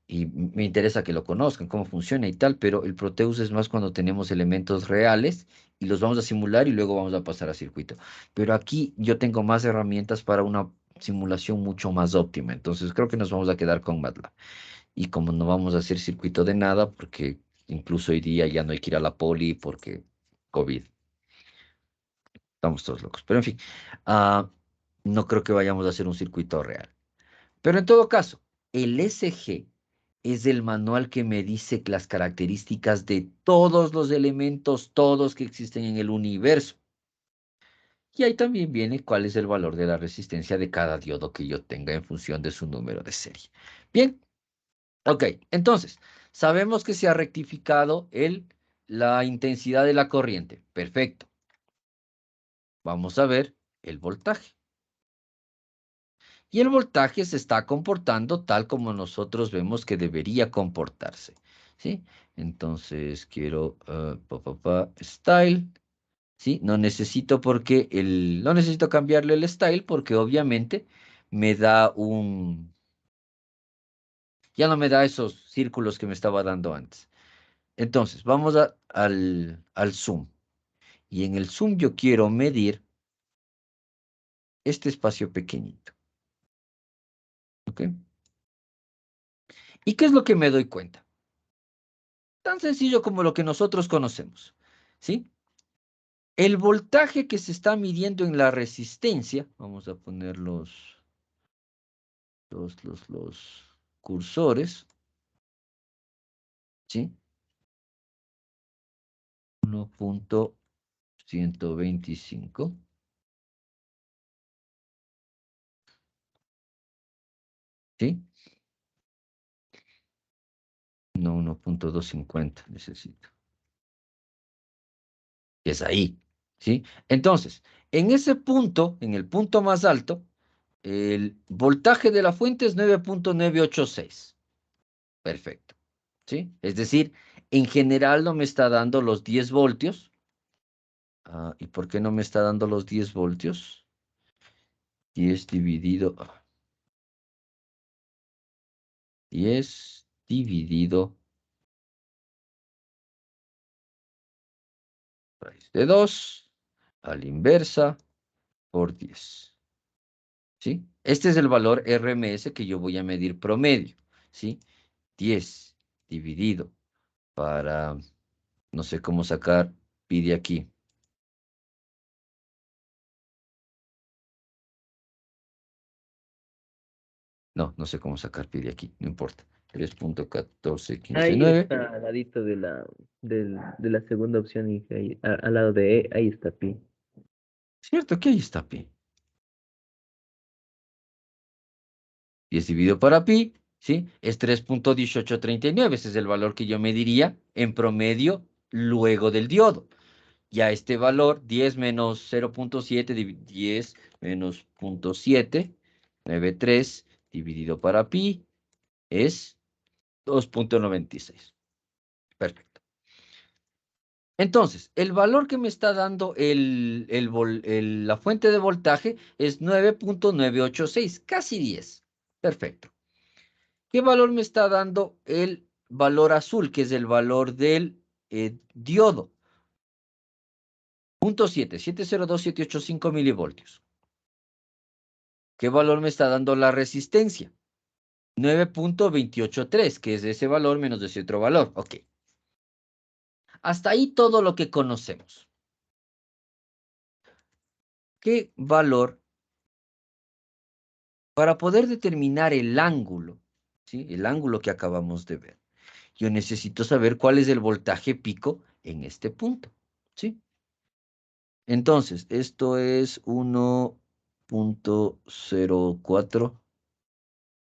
Y me interesa que lo conozcan, cómo funciona y tal, pero el Proteus es más cuando tenemos elementos reales y los vamos a simular y luego vamos a pasar a circuito. Pero aquí yo tengo más herramientas para una simulación mucho más óptima, entonces creo que nos vamos a quedar con MATLAB. Y como no vamos a hacer circuito de nada, porque incluso hoy día ya no hay que ir a la poli porque COVID, estamos todos locos. Pero en fin, ah, no creo que vayamos a hacer un circuito real. Pero en todo caso, el SG es el manual que me dice las características de todos los elementos, todos que existen en el universo. Y ahí también viene cuál es el valor de la resistencia de cada diodo que yo tenga en función de su número de serie. Bien, ok, entonces, sabemos que se ha rectificado la intensidad de la corriente. Perfecto. Vamos a ver el voltaje. Y el voltaje se está comportando tal como nosotros vemos que debería comportarse, ¿sí? Entonces quiero style, ¿sí? No necesito no necesito cambiarle el style porque obviamente me da ya no me da esos círculos que me estaba dando antes. Entonces, vamos al zoom. Y en el zoom yo quiero medir este espacio pequeñito. ¿Ok? ¿Y qué es lo que me doy cuenta? Tan sencillo como lo que nosotros conocemos. ¿Sí? El voltaje que se está midiendo en la resistencia, vamos a poner los cursores, ¿sí? 1.125. ¿Sí? No, 1.250 necesito. Es ahí, ¿sí? Entonces, en ese punto, en el punto más alto, el voltaje de la fuente es 9.986. Perfecto, ¿sí? Es decir, en general no me está dando los 10 voltios. ¿Y por qué no me está dando los 10 voltios? 10 dividido... 10 dividido raíz de 2 a la inversa por 10. ¿Sí? Este es el valor RMS que yo voy a medir promedio, ¿sí? 10 dividido para, no sé cómo sacar pi de aquí. No sé cómo sacar pi de aquí, no importa. 3.14159. Está al ladito de la segunda opción, y al lado de E, ahí está pi. ¿Cierto? Que ahí está pi. 10 dividido para pi, ¿sí? Es 3.1839. Ese es el valor que yo mediría en promedio luego del diodo. Ya este valor, 10 menos 0.7, 10 menos 0.793 dividido para pi, es 2.96. Perfecto. Entonces, el valor que me está dando la fuente de voltaje es 9.986, casi 10. Perfecto. ¿Qué valor me está dando el valor azul, que es el valor del diodo? 0.7, 702,785 milivoltios. ¿Qué valor me está dando la resistencia? 9.283, que es ese valor menos ese otro valor. Ok. Hasta ahí todo lo que conocemos. ¿Qué valor? Para poder determinar el ángulo, ¿sí? El ángulo que acabamos de ver, yo necesito saber cuál es el voltaje pico en este punto, ¿sí? Entonces, esto es 1.04.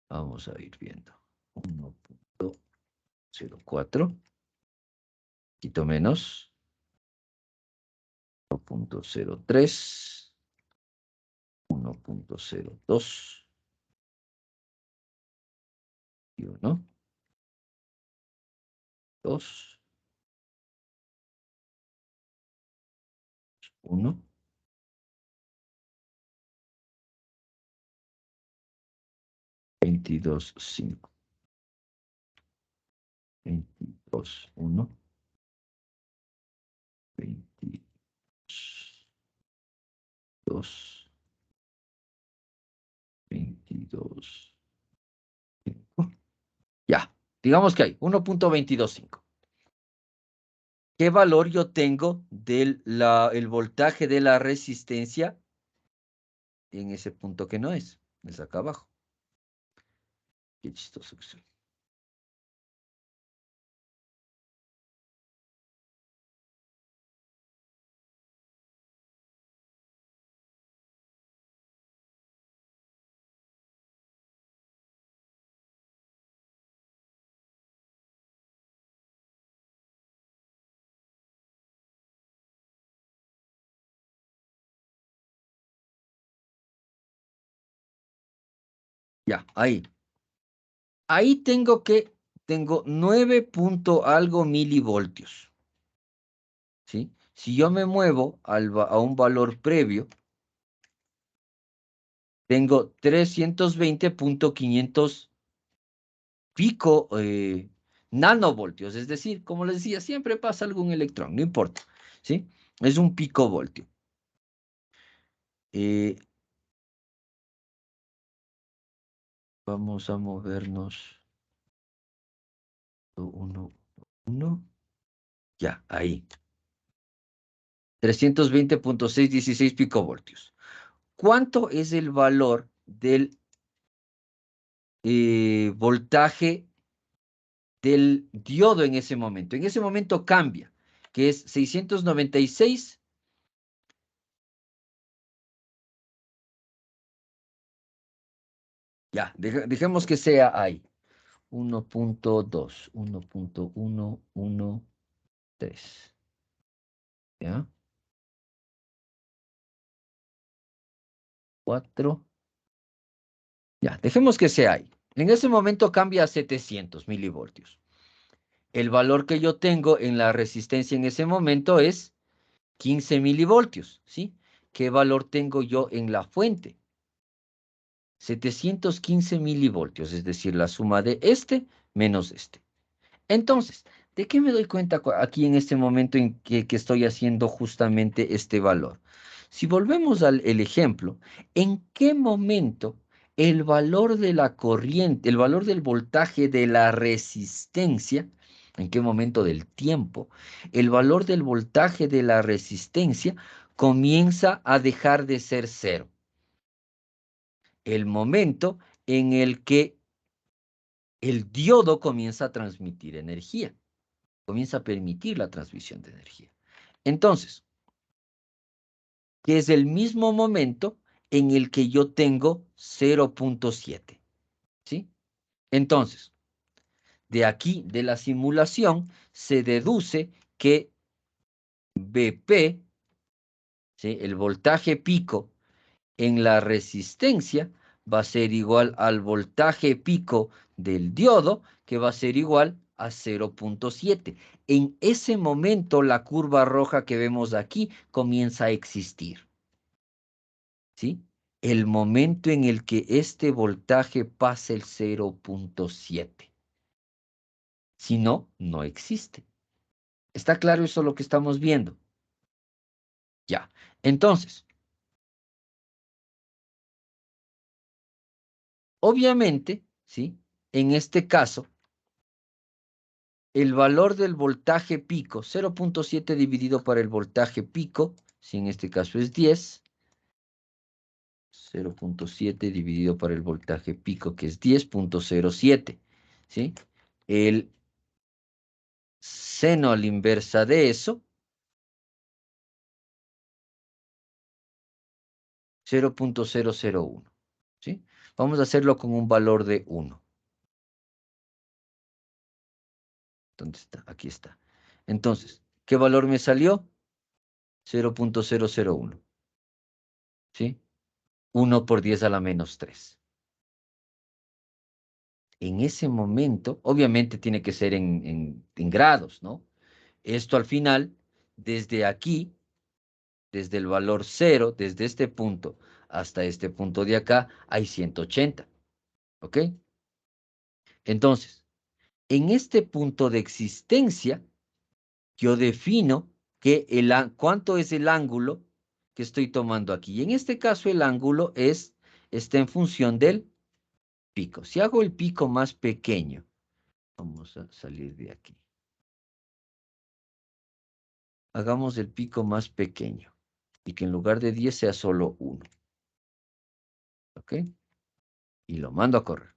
Vamos a ir viendo. 1.04. Quito menos. 1.03. 1.02. Y 1. 2. 1. 22.5. 22.1. 22. 22. Ya, digamos que hay 1.225. ¿Qué valor yo tengo del el voltaje de la resistencia en ese punto que no es? Es acá abajo. Qué chistoso que soy. Ya, ahí. Ahí tengo 9 punto algo milivoltios. ¿Sí? Si yo me muevo a un valor previo, tengo 320.500 pico nanovoltios. Es decir, como les decía, siempre pasa algún electrón, no importa. ¿Sí? Es un picovoltio. Vamos a movernos. 1, 1. Ya, ahí. 320.616 picovoltios. ¿Cuánto es el valor del voltaje del diodo en ese momento? En ese momento cambia, que es 696. Ya, dejemos que sea ahí. 1.2, 1.113. ¿Ya? 4. Ya, dejemos que sea ahí. En ese momento cambia a 700 milivoltios. El valor que yo tengo en la resistencia en ese momento es 15 milivoltios, ¿sí? ¿Qué valor tengo yo en la fuente? 715 milivoltios, es decir, la suma de este menos este. Entonces, ¿de qué me doy cuenta aquí en este momento en que estoy haciendo justamente este valor? Si volvemos al el ejemplo, ¿en qué momento el valor de la corriente, el valor del voltaje de la resistencia, en qué momento del tiempo, el valor del voltaje de la resistencia comienza a dejar de ser cero? El momento en el que el diodo comienza a transmitir energía, comienza a permitir la transmisión de energía. Entonces, que es el mismo momento en el que yo tengo 0.7, ¿sí? Entonces, de aquí, de la simulación, se deduce que BP, ¿sí?, el voltaje pico en la resistencia va a ser igual al voltaje pico del diodo, que va a ser igual a 0.7. En ese momento, la curva roja que vemos aquí comienza a existir, ¿sí? El momento en el que este voltaje pasa el 0.7. Si no, no existe. ¿Está claro eso lo que estamos viendo? Ya. Entonces, obviamente, ¿sí? En este caso, el valor del voltaje pico, 0.7 dividido por el voltaje pico, si en este caso es 10, 0.7 dividido por el voltaje pico, que es 10.07, ¿sí? El seno a la inversa de eso, 0.001, ¿sí? Vamos a hacerlo con un valor de 1. ¿Dónde está? Aquí está. Entonces, ¿qué valor me salió? 0.001, ¿sí? 1 por 10 a la menos 3. En ese momento, obviamente tiene que ser en grados, ¿no? Esto al final, desde aquí, desde el valor 0, desde este punto hasta este punto de acá, hay 180, ¿ok? Entonces, en este punto de existencia, yo defino que cuánto es el ángulo que estoy tomando aquí. Y en este caso, el ángulo está en función del pico. Si hago el pico más pequeño, vamos a salir de aquí. Hagamos el pico más pequeño y que en lugar de 10 sea solo 1. ¿Ok? Y lo mando a correr.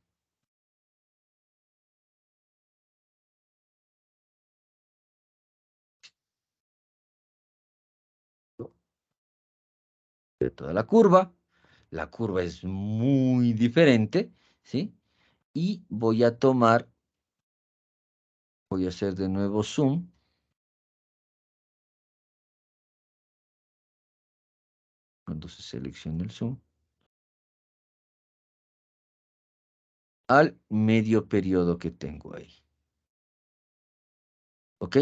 De toda la curva es muy diferente, ¿sí? Y voy a hacer de nuevo zoom. Cuando se seleccione el zoom. al medio periodo que tengo ahí. ¿Ok?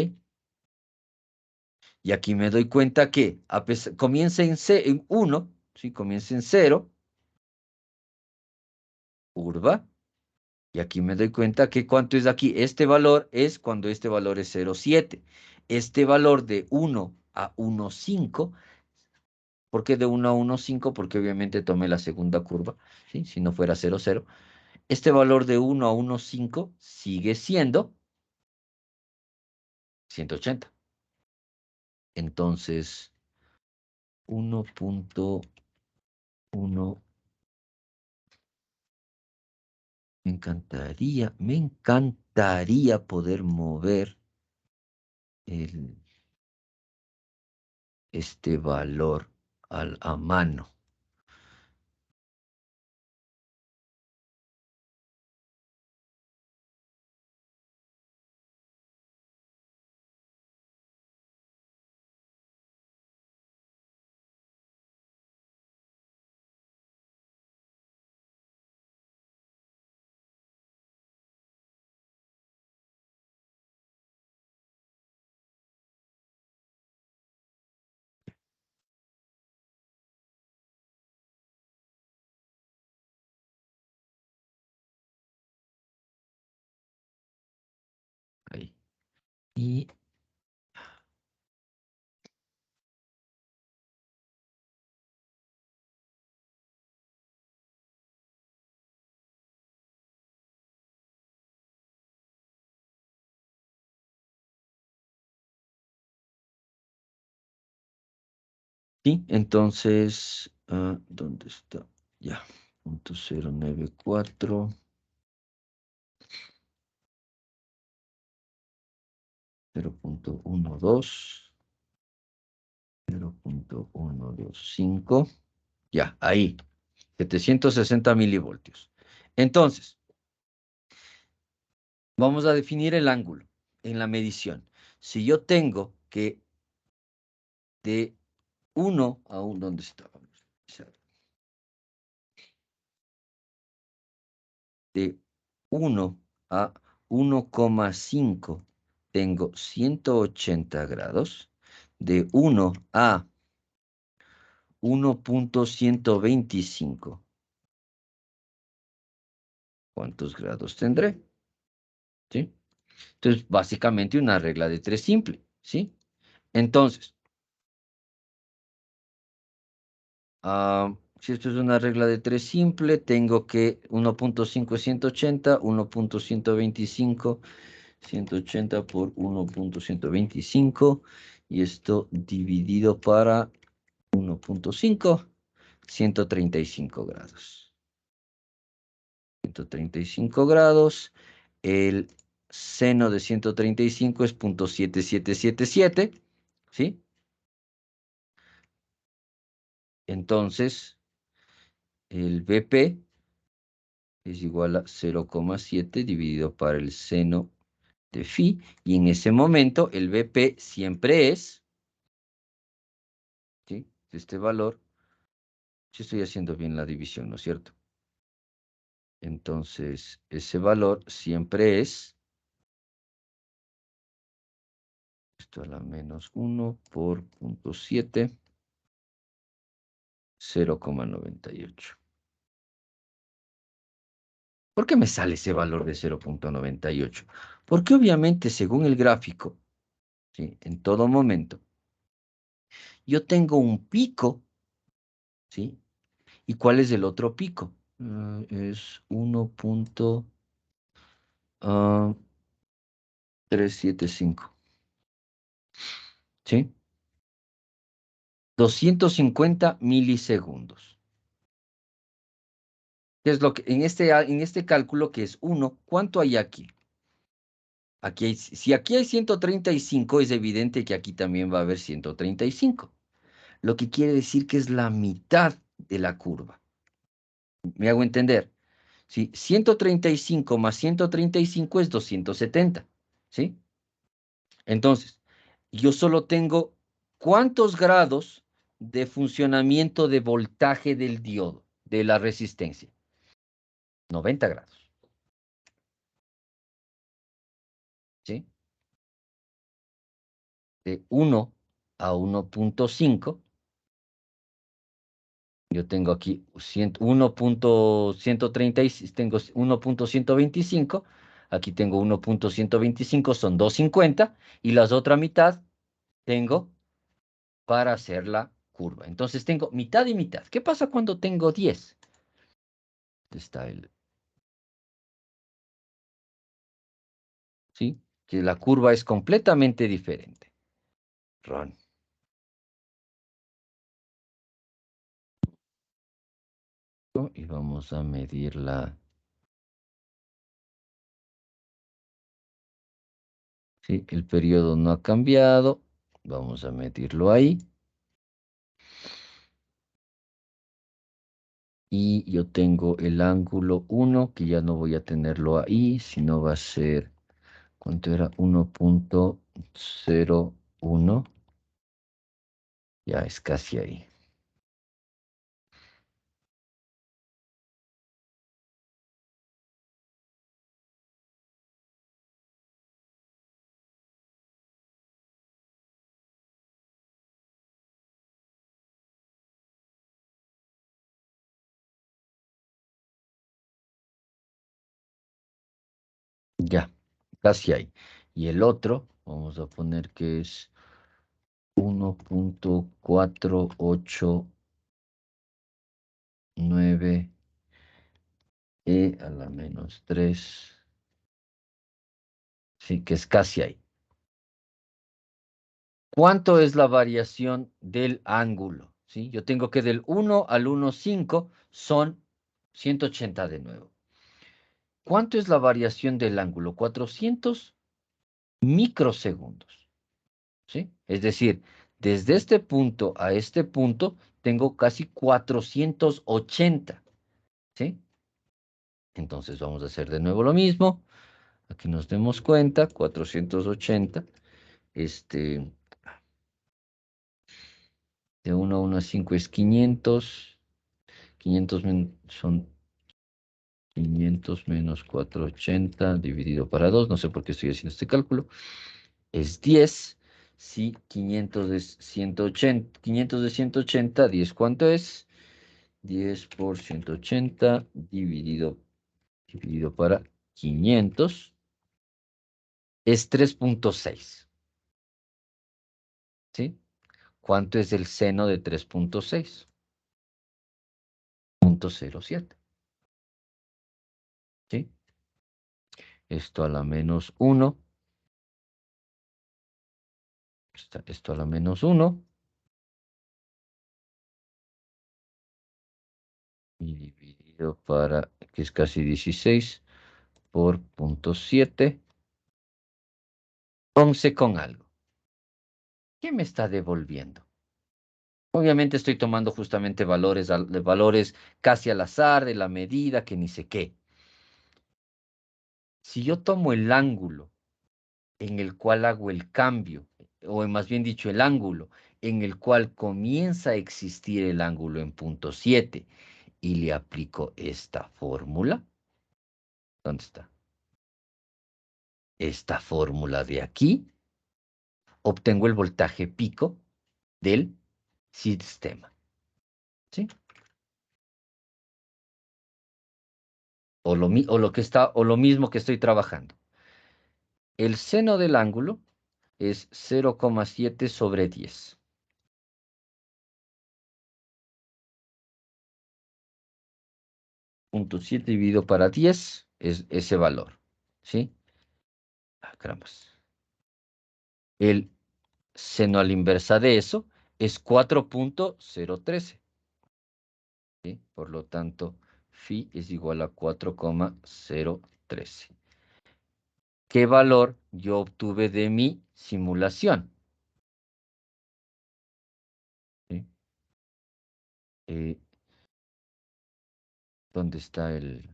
Y aquí me doy cuenta que comienza en 1, ¿sí? Comienza en 0, curva. Y aquí me doy cuenta que ¿cuánto es aquí? Este valor es cuando este valor es 0,7. Este valor de 1 a 1,5. ¿Por qué de 1 a 1,5? Porque obviamente tomé la segunda curva, ¿sí? Si no fuera 0,0. Este valor de 1 a 1,5 sigue siendo 180. Entonces, 1.1. Me encantaría poder mover este valor a mano. Ahí. Y sí, entonces, ¿dónde está? Ya, 0.094, 0.12, 0.125, ya, ahí, 760 milivoltios. Entonces, vamos a definir el ángulo en la medición. Si yo tengo que de 1 a 1, ¿dónde está? De 1 a 1,5 tengo 180 grados. De 1 a 1.125, ¿cuántos grados tendré? ¿Sí? Entonces, básicamente una regla de 3 simple, ¿sí? Entonces, si esto es una regla de 3 simple, tengo que 1.5 es 180, 1.125, 180 por 1.125, y esto dividido para 1.5, 135 grados. 135 grados. El seno de 135 es 0.7777, ¿sí? Entonces, el BP es igual a 0,7 dividido para el seno de phi, y en ese momento el BP siempre es, ¿sí? Este valor, si estoy haciendo bien la división, ¿no es cierto? Entonces, ese valor siempre es esto a la menos 1 por 0.7, 0,98. ¿Por qué me sale ese valor de 0.98? Porque obviamente, según el gráfico, ¿sí? En todo momento, yo tengo un pico, ¿sí? ¿Y cuál es el otro pico? Es 1.375, ¿sí? 250 milisegundos. ¿Qué es lo que en este cálculo que es 1, ¿cuánto hay aquí? Si aquí hay 135, es evidente que aquí también va a haber 135. Lo que quiere decir que es la mitad de la curva. ¿Me hago entender? ¿Sí? 135 más 135 es 270. ¿Sí? Entonces, yo solo tengo ¿cuántos grados de funcionamiento de voltaje del diodo, de la resistencia? 90 grados. de 1 a 1.5, yo tengo aquí 1.136, tengo 1.125, aquí tengo 1.125, son 250, y la otra mitad tengo para hacer la curva. Entonces tengo mitad y mitad. ¿Qué pasa cuando tengo 10? Está el... ¿Sí? Que la curva es completamente diferente. Run. Y vamos a medir la... Sí, el periodo no ha cambiado. Vamos a medirlo ahí. Y yo tengo el ángulo 1, que ya no voy a tenerlo ahí, sino va a ser, ¿cuánto era? 1.01. Ya es casi ahí. Ya, casi ahí. Y el otro, vamos a poner que es 1.489 a la menos 3. Sí, que es casi ahí. ¿Cuánto es la variación del ángulo? ¿Sí? Yo tengo que del 1 al 1.5 son 180 de nuevo. ¿Cuánto es la variación del ángulo? 400 microsegundos. ¿Sí? Es decir, desde este punto a este punto tengo casi 480. ¿Sí? Entonces vamos a hacer de nuevo lo mismo. Aquí nos demos cuenta, 480. De 1 a 1 a 5 es 500. 500 son 500 menos 480 dividido para 2. No sé por qué estoy haciendo este cálculo. Es 10. Si 500 es 180, 500 de 180, 10, ¿cuánto es? 10 por 180 dividido para 500 es 3.6. ¿Sí? ¿Cuánto es el seno de 3.6? 0.07. ¿Sí? Esto a la menos 1. Esto a la menos 1. Y dividido para, que es casi 16, por 0.7. 11 con algo. ¿Qué me está devolviendo? Obviamente estoy tomando justamente valores, valores casi al azar, de la medida, que ni sé qué. Si yo tomo el ángulo en el cual hago el cambio, o más bien dicho, el ángulo en el cual comienza a existir el ángulo en 0.7 y le aplico esta fórmula, ¿dónde está? Esta fórmula de aquí, obtengo el voltaje pico del sistema. ¿Sí? O lo mismo que estoy trabajando. El seno del ángulo es 0,7 sobre 10. 0.7 dividido para 10 es ese valor. ¿Sí? Ah, carambas. El seno a la inversa de eso es 4.013. ¿Sí? Por lo tanto, phi es igual a 4,013. ¿Qué valor yo obtuve de mi simulación? ¿Sí? ¿Dónde está el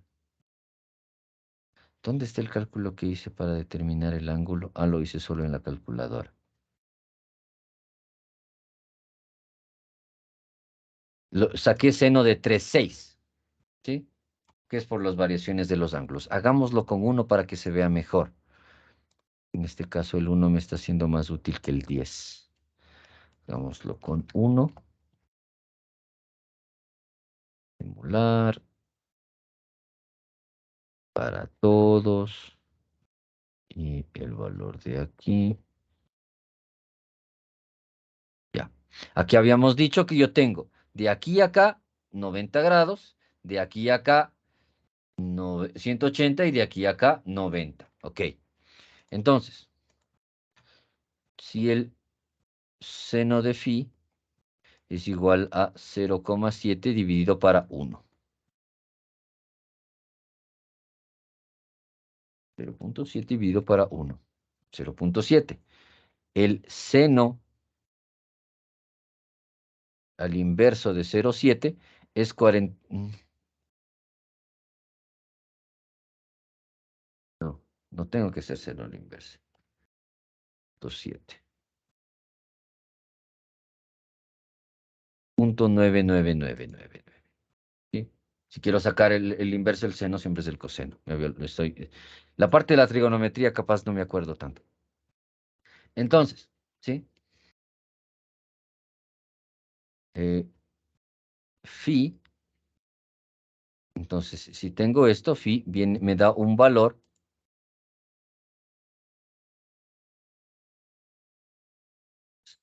cálculo que hice para determinar el ángulo? Ah, lo hice solo en la calculadora. Saqué seno de 3,6, ¿sí? Que es por las variaciones de los ángulos. Hagámoslo con 1 para que se vea mejor. En este caso el 1 me está siendo más útil que el 10. Hagámoslo con 1. Simular. Para todos. Y el valor de aquí. Ya. Aquí habíamos dicho que yo tengo de aquí a acá 90 grados. De aquí a acá 180 y de aquí a acá 90. Ok. Entonces, si el seno de phi es igual a 0,7 dividido para 1. 0,7 dividido para 1. 0,7. El seno al inverso de 0,7 es 40. No, no tengo que ser seno al inverso. 7. 0,99999. ¿Sí? Si quiero sacar el inverso del seno, siempre es el coseno. La parte de la trigonometría capaz no me acuerdo tanto. Entonces, ¿sí? Phi, entonces, si tengo esto, phi me da un valor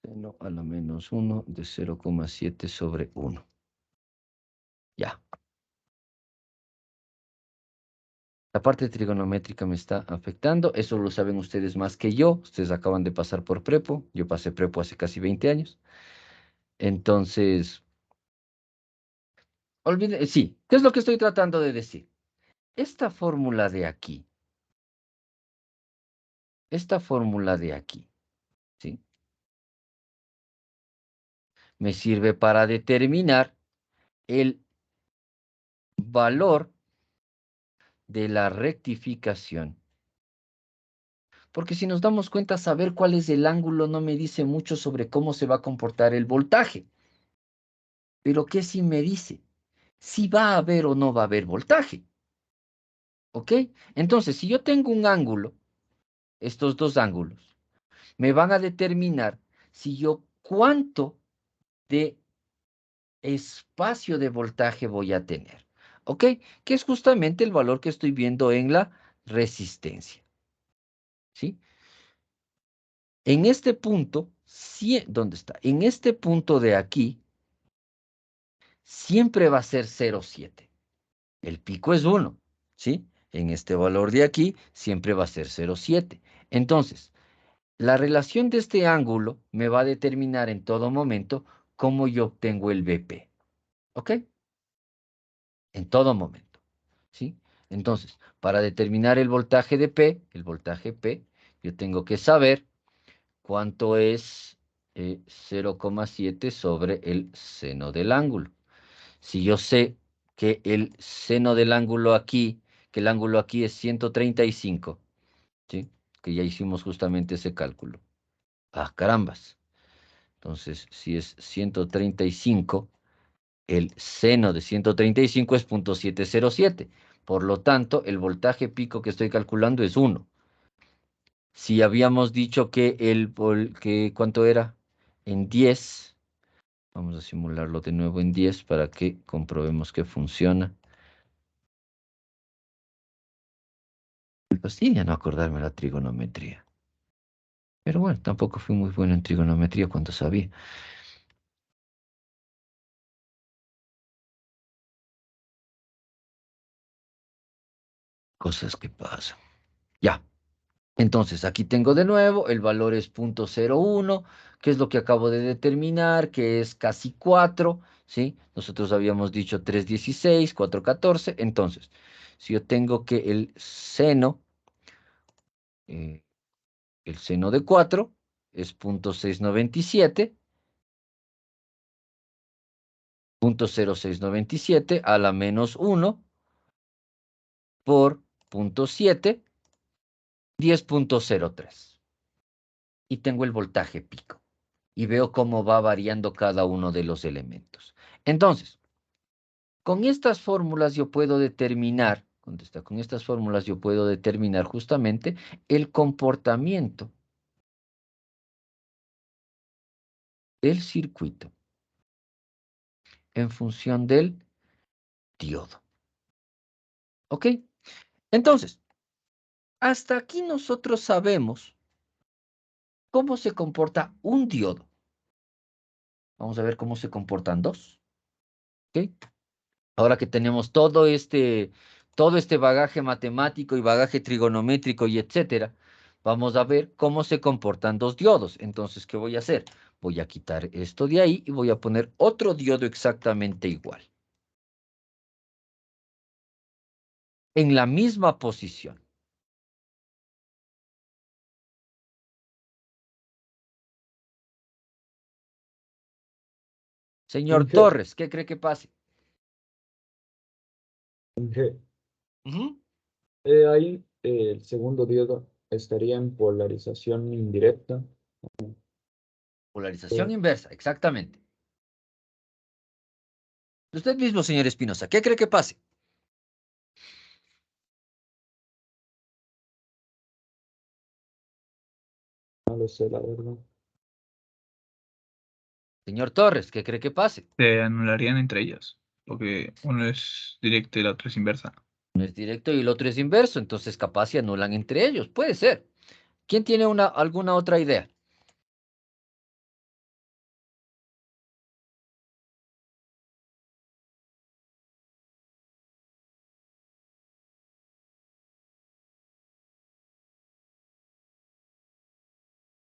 seno a la menos 1 de 0,7 sobre 1. Ya. La parte trigonométrica me está afectando. Eso lo saben ustedes más que yo. Ustedes acaban de pasar por prepo. Yo pasé prepo hace casi 20 años. Entonces, sí, ¿qué es lo que estoy tratando de decir? Esta fórmula de aquí, ¿sí? Me sirve para determinar el valor de la rectificación. Porque si nos damos cuenta, saber cuál es el ángulo no me dice mucho sobre cómo se va a comportar el voltaje. Pero ¿qué sí me dice? Si va a haber o no va a haber voltaje. ¿Ok? Entonces, si yo tengo un ángulo, estos dos ángulos, me van a determinar si yo cuánto de espacio de voltaje voy a tener. ¿Ok? Que es justamente el valor que estoy viendo en la resistencia. ¿Sí? En este punto, ¿dónde está? En este punto de aquí, siempre va a ser 0,7. El pico es 1, ¿sí? En este valor de aquí, siempre va a ser 0,7. Entonces, la relación de este ángulo me va a determinar en todo momento cómo yo obtengo el BP. ¿Ok? En todo momento. ¿Sí? Entonces, para determinar el voltaje de P, yo tengo que saber cuánto es 0,7 sobre el seno del ángulo. Si yo sé que el seno del ángulo aquí, que el ángulo aquí es 135, ¿sí? Que ya hicimos justamente ese cálculo. Ah, carambas. Entonces, si es 135, el seno de 135 es 0,707. Por lo tanto, el voltaje pico que estoy calculando es 1. Si habíamos dicho que ¿cuánto era? En 10. Vamos a simularlo de nuevo en 10 para que comprobemos que funciona. Me fastidia no acordarme la trigonometría. Pero bueno, tampoco fui muy bueno en trigonometría cuando sabía. Cosas que pasan. Ya. Entonces, aquí tengo de nuevo, el valor es 0,01, que es lo que acabo de determinar, que es casi 4, ¿sí? Nosotros habíamos dicho 3,16, 4,14. Entonces, si yo tengo que eh, el seno de 4 es 0,697, 0,0697 a la menos 1 por 0,7, 10,03. Y tengo el voltaje pico. Y veo cómo va variando cada uno de los elementos. Entonces, con estas fórmulas yo puedo determinar Contesta. Con estas fórmulas yo puedo determinar justamente el comportamiento del circuito en función del diodo. ¿Ok? Entonces, hasta aquí nosotros sabemos cómo se comporta un diodo. Vamos a ver cómo se comportan dos. ¿Ok? Ahora que tenemos todo este bagaje matemático y bagaje trigonométrico y etcétera, vamos a ver cómo se comportan dos diodos. Entonces, ¿qué voy a hacer? Voy a quitar esto de ahí y voy a poner otro diodo exactamente igual. En la misma posición. Señor Inge, Torres, ¿qué cree que pase? Inge. Ujú. Ahí el segundo diodo estaría en polarización indirecta. Polarización inversa, exactamente. Usted mismo, señor Espinosa, ¿qué cree que pase? No lo sé, la verdad. Señor Torres, ¿qué cree que pase? Se anularían entre ellos, porque uno es directo y la otra es inversa. Uno es directo y el otro es inverso, entonces capaz se anulan entre ellos. Puede ser. ¿Quién tiene alguna otra idea?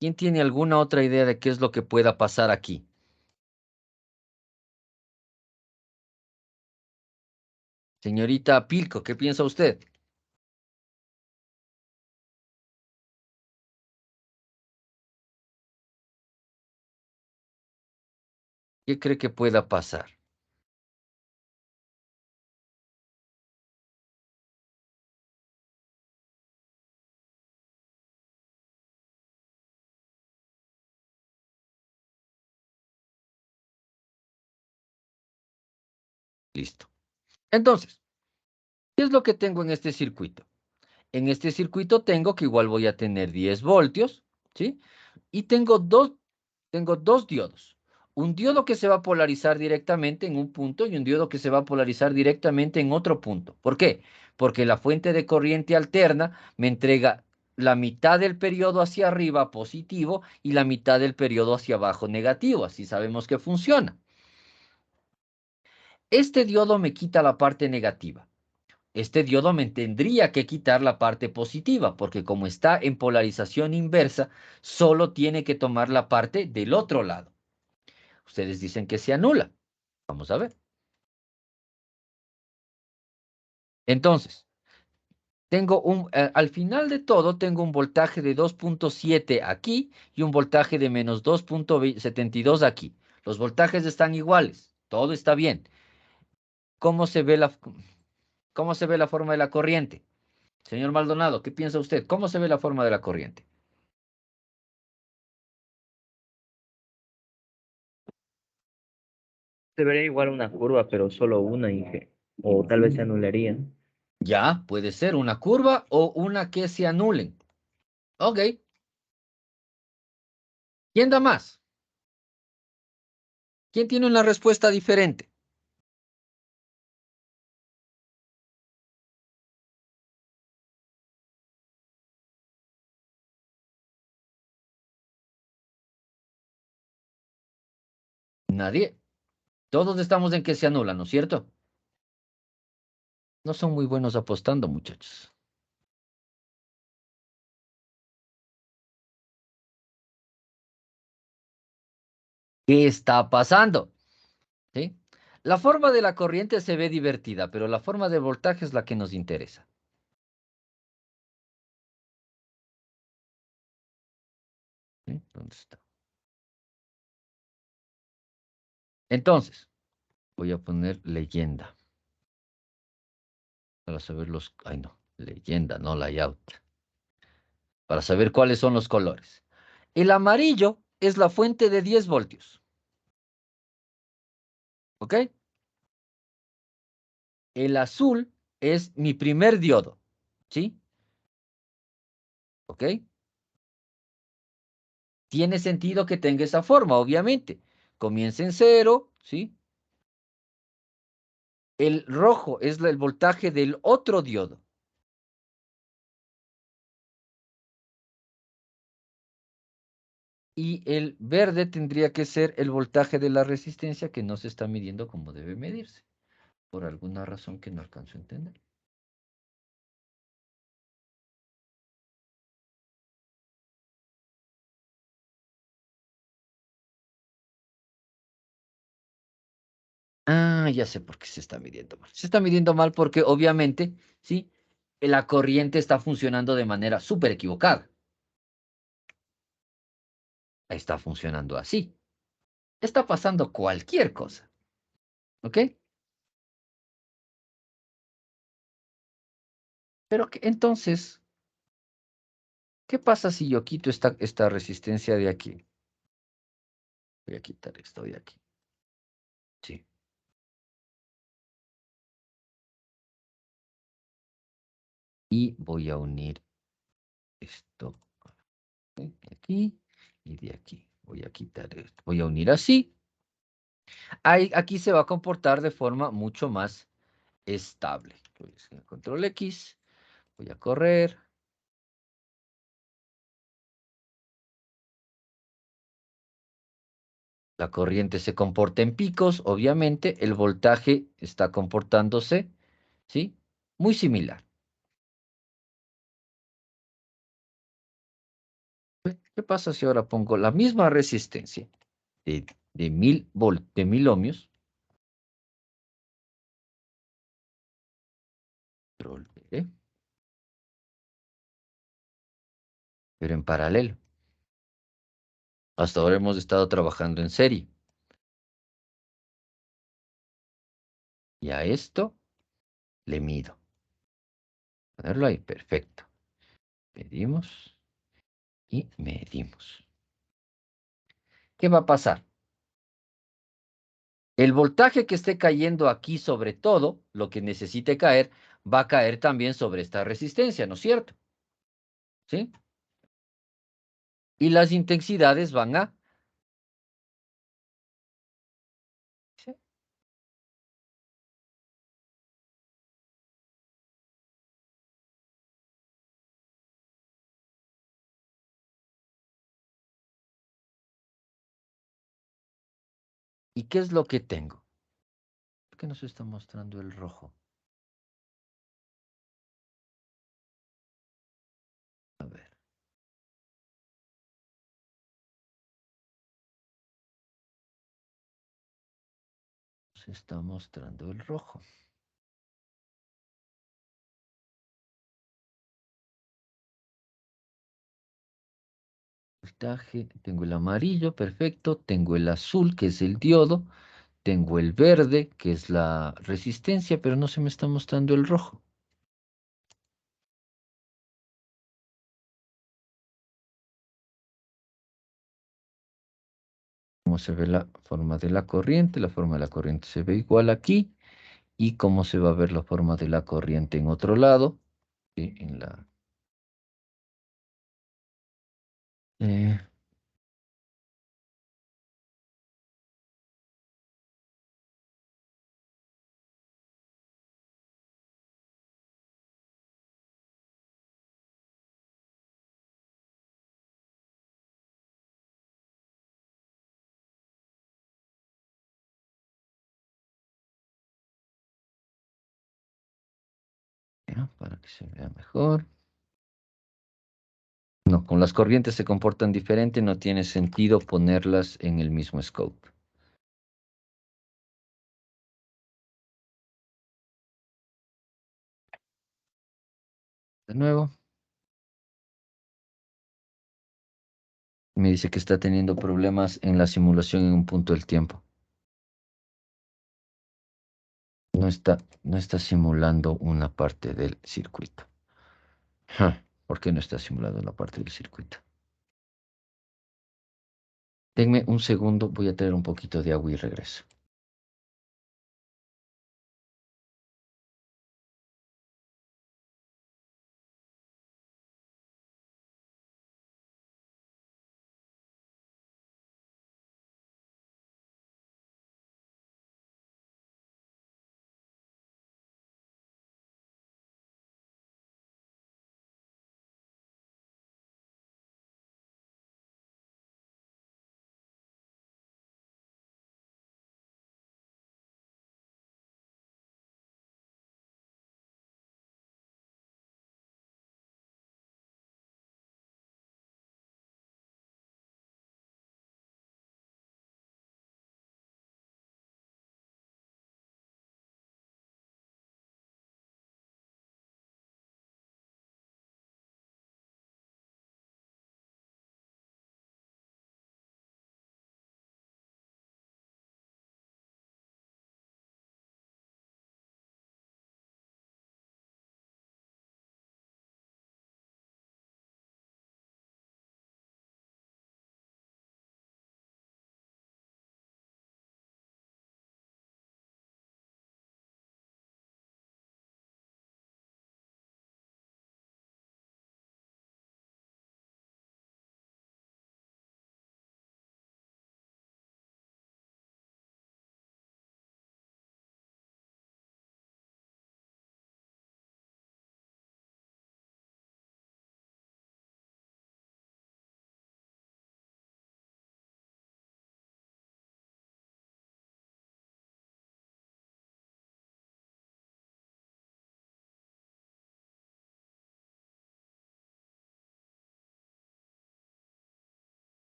¿Quién tiene alguna otra idea de qué es lo que pueda pasar aquí? Señorita Pilco, ¿qué piensa usted? ¿Qué cree que pueda pasar? Listo. Entonces, ¿qué es lo que tengo en este circuito? En este circuito tengo que igual voy a tener 10 voltios, ¿sí? Y tengo dos diodos. Un diodo que se va a polarizar directamente en un punto y un diodo que se va a polarizar directamente en otro punto. ¿Por qué? Porque la fuente de corriente alterna me entrega la mitad del periodo hacia arriba positivo y la mitad del periodo hacia abajo negativo. Así sabemos que funciona. Este diodo me quita la parte negativa. Este diodo me tendría que quitar la parte positiva, porque como está en polarización inversa, solo tiene que tomar la parte del otro lado. Ustedes dicen que se anula. Vamos a ver. Entonces, al final de todo, tengo un voltaje de 2.7 aquí y un voltaje de menos 2.72 aquí. Los voltajes están iguales. Todo está bien. ¿Cómo se ve cómo se ve la forma de la corriente? Señor Maldonado, ¿qué piensa usted? ¿Cómo se ve la forma de la corriente? Se vería igual una curva, pero solo una, Inge. O tal vez se anularía. Ya, puede ser una curva o una que se anulen. Ok. ¿Quién da más? ¿Quién tiene una respuesta diferente? Nadie. Todos estamos en que se anulan, ¿no es cierto? No son muy buenos apostando, muchachos. ¿Qué está pasando? ¿Sí? La forma de la corriente se ve divertida, pero la forma de voltaje es la que nos interesa. ¿Sí? ¿Dónde está? Entonces, voy a poner leyenda. Para saber los... Ay, no. Leyenda, no layout. Para saber cuáles son los colores. El amarillo es la fuente de 10 voltios. ¿Ok? El azul es mi primer diodo, ¿sí? ¿Ok? Tiene sentido que tenga esa forma, obviamente. Comienza en 0, ¿sí? El rojo es el voltaje del otro diodo. Y el verde tendría que ser el voltaje de la resistencia que no se está midiendo como debe medirse. Por alguna razón que no alcanzo a entender. Ah, ya sé por qué se está midiendo mal. Se está midiendo mal porque obviamente, ¿sí? La corriente está funcionando de manera súper equivocada. Está funcionando así. Está pasando cualquier cosa. ¿Ok? Pero entonces, ¿qué pasa si yo quito esta resistencia de aquí? Voy a quitar esto de aquí. Sí. Y voy a unir esto de aquí y de aquí. Voy a quitar esto. Voy a unir así. Aquí se va a comportar de forma mucho más estable. Voy a hacer control X. Voy a correr. La corriente se comporta en picos, obviamente. El voltaje está comportándose, ¿sí? Muy similar. ¿Qué pasa si ahora pongo la misma resistencia de 1000 ohmios? Control V, pero en paralelo. Hasta ahora hemos estado trabajando en serie. Y a esto le mido. Ponerlo ahí, perfecto. Medimos y medimos. ¿Qué va a pasar? El voltaje que esté cayendo aquí sobre todo, lo que necesite caer, va a caer también sobre esta resistencia, ¿no es cierto? ¿Sí? Y las intensidades van a... ¿sí? ¿Y qué es lo que tengo? ¿Por qué nos está mostrando el rojo? A ver. Se está mostrando el rojo. Voltaje, tengo el amarillo, perfecto. Tengo el azul, que es el diodo. Tengo el verde, que es la resistencia, pero no se me está mostrando el rojo. ¿Cómo se ve la forma de la corriente? La forma de la corriente se ve igual aquí. ¿Y cómo se va a ver la forma de la corriente en otro lado? ¿Sí? En la... eh, ya, para que se vea mejor. No, con las corrientes se comportan diferente, no tiene sentido ponerlas en el mismo scope. De nuevo. Me dice que está teniendo problemas en la simulación en un punto del tiempo. No está simulando una parte del circuito. ¿Por qué no está simulando una parte del circuito? Denme un segundo, voy a traer un poquito de agua y regreso.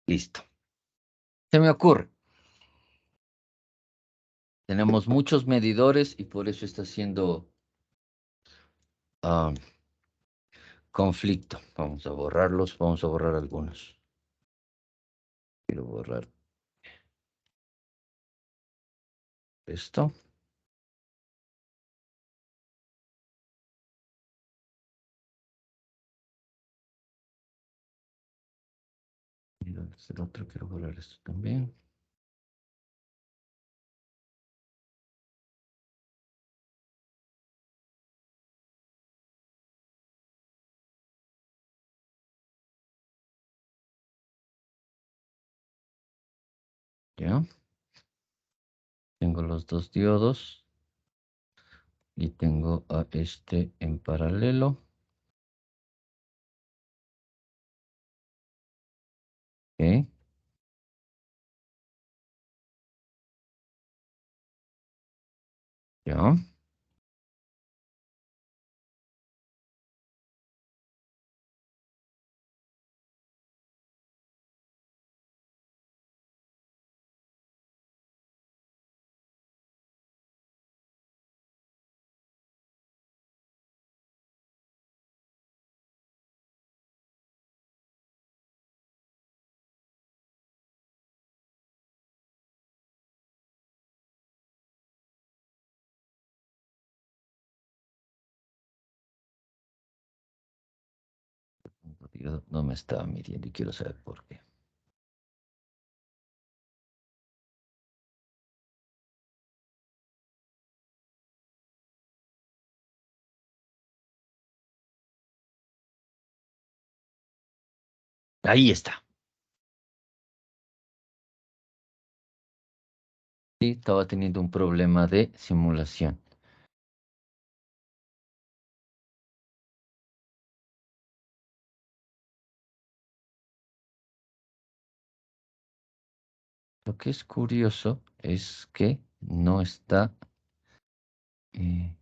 Listo. Se me ocurre. Tenemos muchos medidores y por eso está haciendo conflicto. Vamos a borrarlos, vamos a borrar algunos. Quiero borrar esto. Y dónde está el otro, quiero borrar esto también. Ya. Tengo los dos diodos. Y tengo a este en paralelo. Ok. Ya. No me estaba midiendo y quiero saber por qué. Ahí está. Sí, estaba teniendo un problema de simulación. Lo que es curioso es que no está... eh,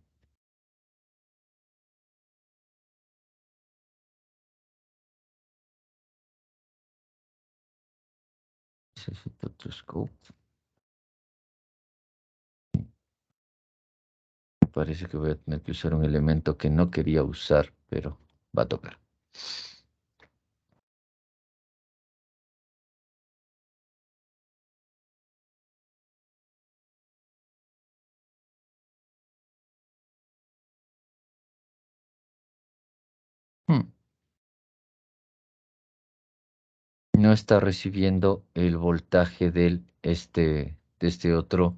necesito otro scope. Me parece que voy a tener que usar un elemento que no quería usar, pero va a tocar. Hmm. No está recibiendo el voltaje de este otro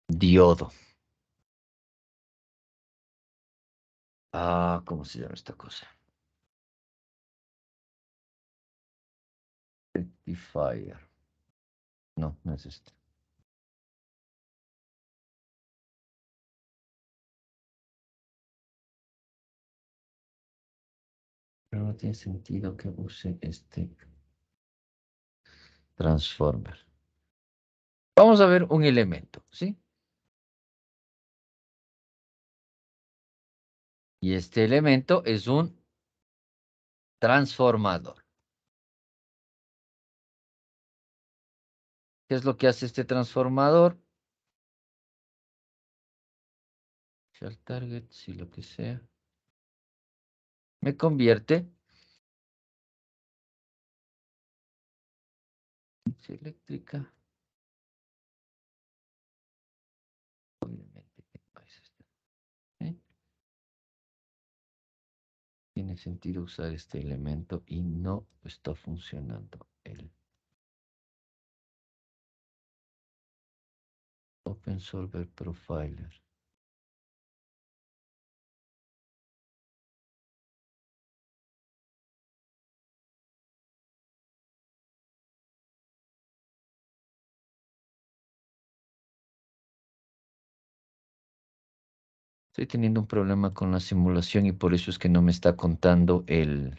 diodo. Ah, ¿cómo se llama esta cosa? Rectifier. No, no es este. Pero no tiene sentido que use este transformer. Vamos a ver un elemento, ¿sí? Y este elemento es un transformador. ¿Qué es lo que hace este transformador? Shell target, si lo que sea. Me convierte eléctrica. Obviamente que no es este, ¿eh? Tiene sentido usar este elemento y no está funcionando el Open Solver Profiler. Estoy teniendo un problema con la simulación y por eso es que no me está contando el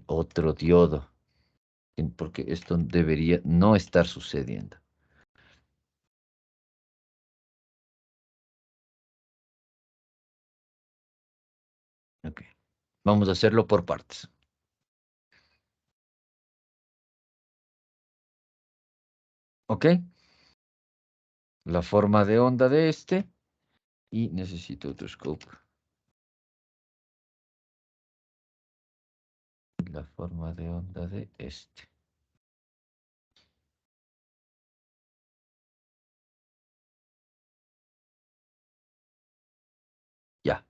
otro diodo. Porque esto debería no estar sucediendo. Vamos a hacerlo por partes. ¿Ok? La forma de onda de este. Y necesito otro scope. La forma de onda de este. Ya.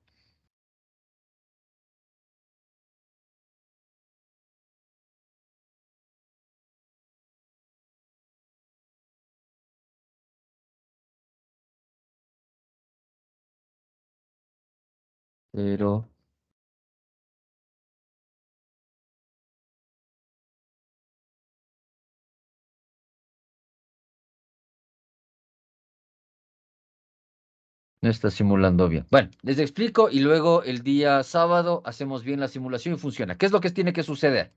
Pero no está simulando bien. Bueno, les explico y luego el día sábado hacemos bien la simulación y funciona. ¿Qué es lo que tiene que suceder?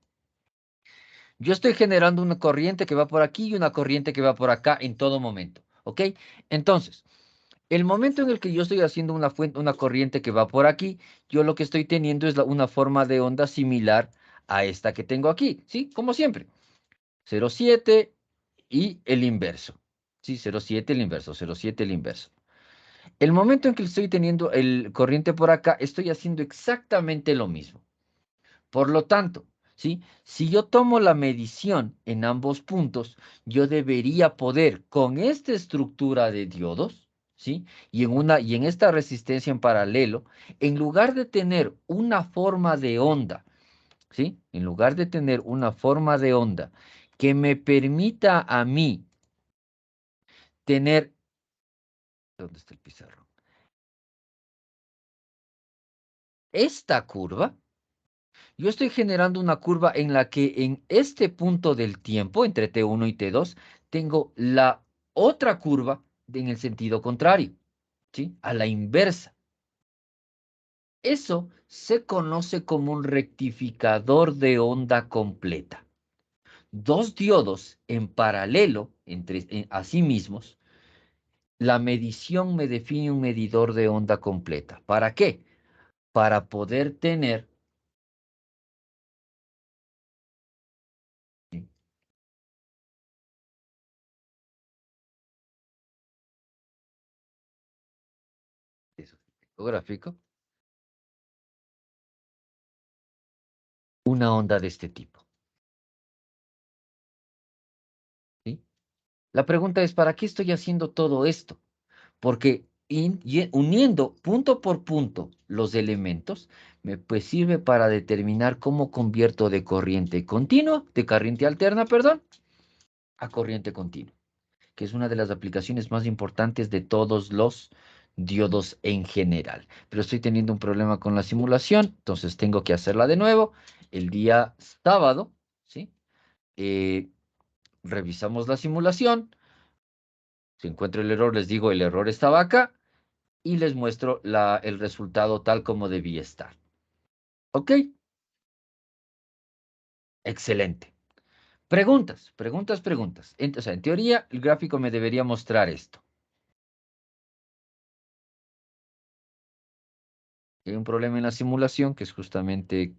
Yo estoy generando una corriente que va por aquí y una corriente que va por acá en todo momento. ¿Ok? Entonces, el momento en el que yo estoy haciendo una fuente, una corriente que va por aquí, yo lo que estoy teniendo es una forma de onda similar a esta que tengo aquí. ¿Sí? Como siempre. 0,7 y el inverso. Sí, 0,7 el inverso, 0,7 el inverso. El momento en que estoy teniendo el corriente por acá, estoy haciendo exactamente lo mismo. Por lo tanto, ¿sí? Si yo tomo la medición en ambos puntos, yo debería poder, con esta estructura de diodos, ¿sí? Y en esta resistencia en paralelo, en lugar de tener una forma de onda, ¿sí? En lugar de tener una forma de onda que me permita a mí tener... ¿Dónde está el pizarrón? Esta curva. Yo estoy generando una curva en la que en este punto del tiempo, entre T1 y T2, tengo la otra curva en el sentido contrario, ¿sí? A la inversa. Eso se conoce como un rectificador de onda completa. Dos diodos en paralelo a sí mismos, la medición me define un medidor de onda completa. ¿Para qué? Para poder tener... ¿sí? Eso, gráfico. Una onda de este tipo. ¿Sí? La pregunta es, ¿para qué estoy haciendo todo esto? Porque uniendo punto por punto los elementos, me pues sirve para determinar cómo convierto de corriente continua, de corriente alterna, perdón, a corriente continua, que es una de las aplicaciones más importantes de todos los diodos en general. Pero estoy teniendo un problema con la simulación, entonces tengo que hacerla de nuevo. El día sábado, ¿sí? Revisamos la simulación. Si encuentro el error, les digo, el error estaba acá y les muestro el resultado tal como debía estar. ¿Ok? Excelente. Preguntas, preguntas, preguntas. O sea, en teoría, el gráfico me debería mostrar esto. Hay un problema en la simulación que es justamente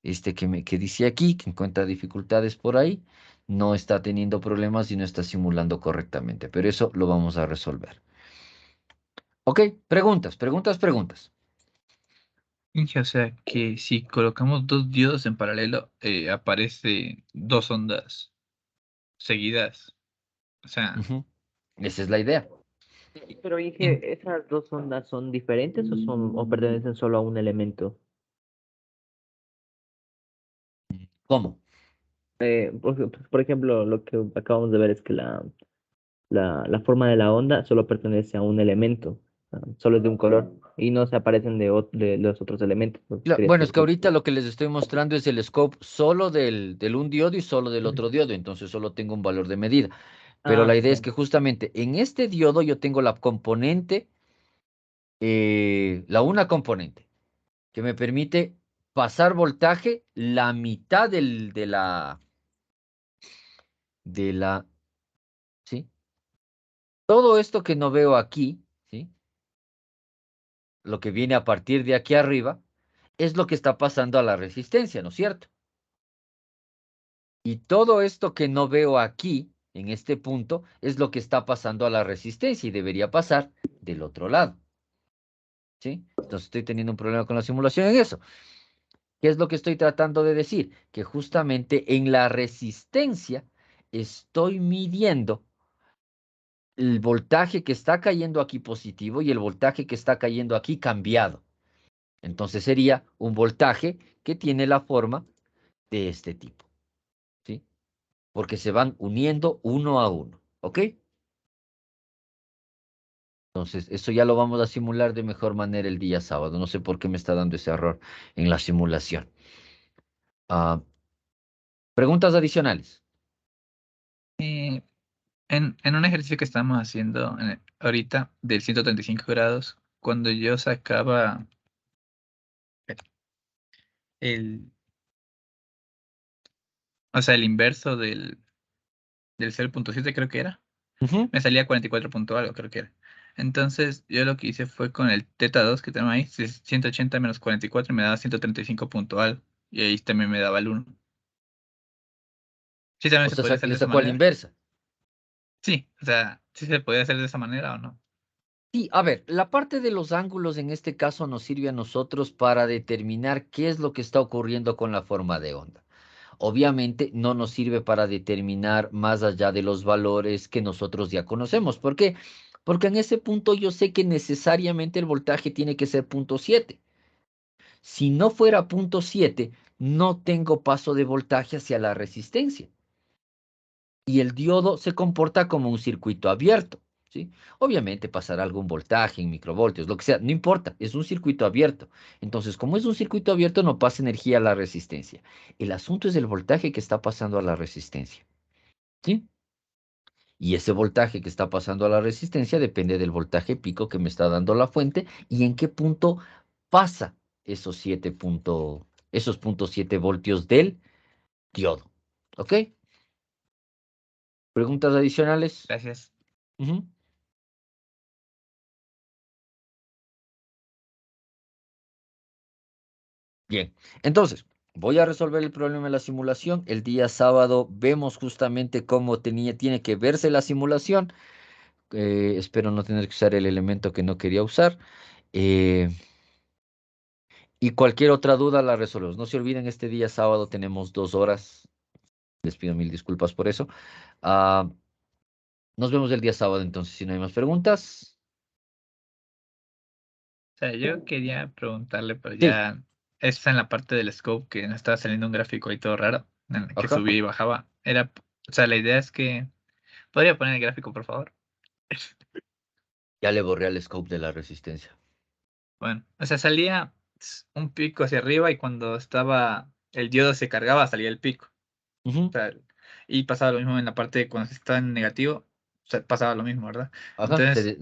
este que dice aquí, que encuentra dificultades por ahí. No está teniendo problemas y no está simulando correctamente, pero eso lo vamos a resolver. ¿Ok? Preguntas, preguntas, preguntas. Inge, o sea que si colocamos dos diodos en paralelo, aparece dos ondas seguidas. O sea, Ujú. Esa es la idea. Pero in- Inge, ¿esas dos ondas son diferentes o pertenecen solo a un elemento? ¿Cómo? Por ejemplo, lo que acabamos de ver es que la forma de la onda solo pertenece a un elemento, solo es de un color, y no se aparecen de los otros elementos. Pues, quería Bueno, es saber que ahorita lo que les estoy mostrando es el scope solo del un diodo y solo del otro diodo, entonces solo tengo un valor de medida. Pero Ah, la idea es ya. que justamente en este diodo yo tengo la componente, la una componente, que me permite pasar voltaje la mitad de la, ¿sí? Todo esto que no veo aquí, ¿sí? lo que viene a partir de aquí arriba, es lo que está pasando a la resistencia, ¿no es cierto? Y todo esto que no veo aquí, en este punto, es lo que está pasando a la resistencia y debería pasar del otro lado. ¿Sí? Entonces estoy teniendo un problema con la simulación en eso. ¿Qué es lo que estoy tratando de decir? Que justamente en la resistencia estoy midiendo el voltaje que está cayendo aquí positivo y el voltaje que está cayendo aquí cambiado. Entonces sería un voltaje que tiene la forma de este tipo, ¿sí? Porque se van uniendo uno a uno, ¿ok? Entonces, eso ya lo vamos a simular de mejor manera el día sábado. No sé por qué me está dando ese error en la simulación. Preguntas adicionales. Eh, en un ejercicio que estamos haciendo ahorita del 135 grados, cuando yo sacaba el, o sea, el inverso del 0.7 creo que era, Ujú. me salía 44 punto algo, creo que era. Entonces, yo lo que hice fue con el teta 2 que tenemos ahí, 180 menos 44 me daba 135 punto algo, y ahí también me daba el 1. Sí, también O se sea, podría hacer le de esa sacó a la manera. inversa. Sí, o sea, sí se podía hacer de esa manera o no. Sí, a ver, la parte de los ángulos en este caso nos sirve a nosotros para determinar qué es lo que está ocurriendo con la forma de onda. Obviamente no nos sirve para determinar más allá de los valores que nosotros ya conocemos. ¿Por qué? Porque en ese punto yo sé que necesariamente el voltaje tiene que ser 0.7. Si no fuera 0.7, no tengo paso de voltaje hacia la resistencia. Y el diodo se comporta como un circuito abierto, ¿sí? Obviamente pasará algún voltaje en microvoltios, lo que sea, no importa, es un circuito abierto. Entonces, como es un circuito abierto, no pasa energía a la resistencia. El asunto es el voltaje que está pasando a la resistencia, ¿sí? Y ese voltaje que está pasando a la resistencia depende del voltaje pico que me está dando la fuente y en qué punto pasa esos 0.7 voltios del diodo. ¿Ok? ¿Preguntas adicionales? Gracias. Ujú. Bien, entonces voy a resolver el problema de la simulación. El día sábado vemos justamente cómo tiene que verse la simulación. Espero no tener que usar el elemento que no quería usar. Eh, y cualquier otra duda la resolvemos. No se olviden, este día sábado tenemos 2 horas. Les pido mil disculpas por eso. Ah, nos vemos el día sábado entonces, si no hay más preguntas. O sea, yo quería preguntarle, pero Sí, ya está en la parte del scope que nos estaba saliendo un gráfico ahí todo raro, en el que ajá. subía y bajaba. O sea, la idea es que, ¿podría poner el gráfico, por favor? Ya le borré el scope de la resistencia. Bueno, o sea, salía un pico hacia arriba y cuando estaba el diodo se cargaba, salía el pico. O Ujú, sea, y pasaba lo mismo en la parte cuando estaba en negativo, o sea, pasaba lo mismo, ¿verdad? ajá. Entonces,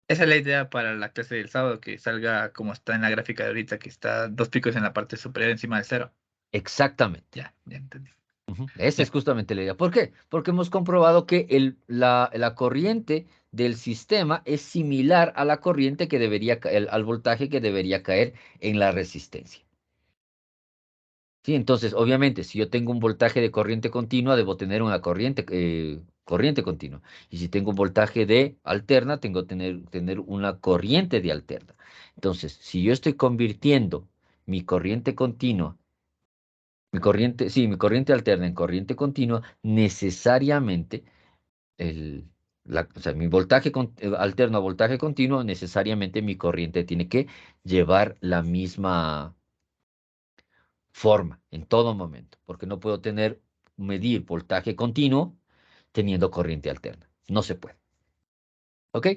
esa es la idea para la clase del sábado, que salga como está en la gráfica de ahorita, que está 2 picos en la parte superior encima del 0. Exactamente. Ya entendí. Ujú. Esa es Ya. justamente la idea. ¿Por qué? Porque hemos comprobado que la corriente del sistema es similar a la corriente que debería, al voltaje que debería caer en la resistencia. Sí, entonces, obviamente, si yo tengo un voltaje de corriente continua, debo tener una corriente continua. Y si tengo un voltaje de alterna, tengo que tener una corriente de alterna. Entonces, si yo estoy convirtiendo mi corriente continua mi corriente alterna en corriente continua, necesariamente, o sea, mi voltaje alterno a voltaje continuo, necesariamente mi corriente tiene que llevar la misma forma en todo momento, porque no puedo medir voltaje continuo teniendo corriente alterna. No se puede. ¿Ok?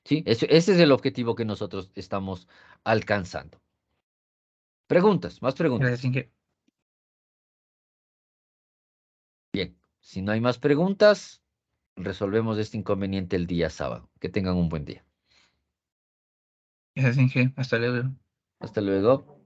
Sí, ese es el objetivo que nosotros estamos alcanzando. Preguntas, más Gracias, preguntas. Inge. Bien, si no hay más preguntas, resolvemos este inconveniente el día sábado. Que tengan un buen día. Gracias, Inge. Hasta luego. Hasta luego.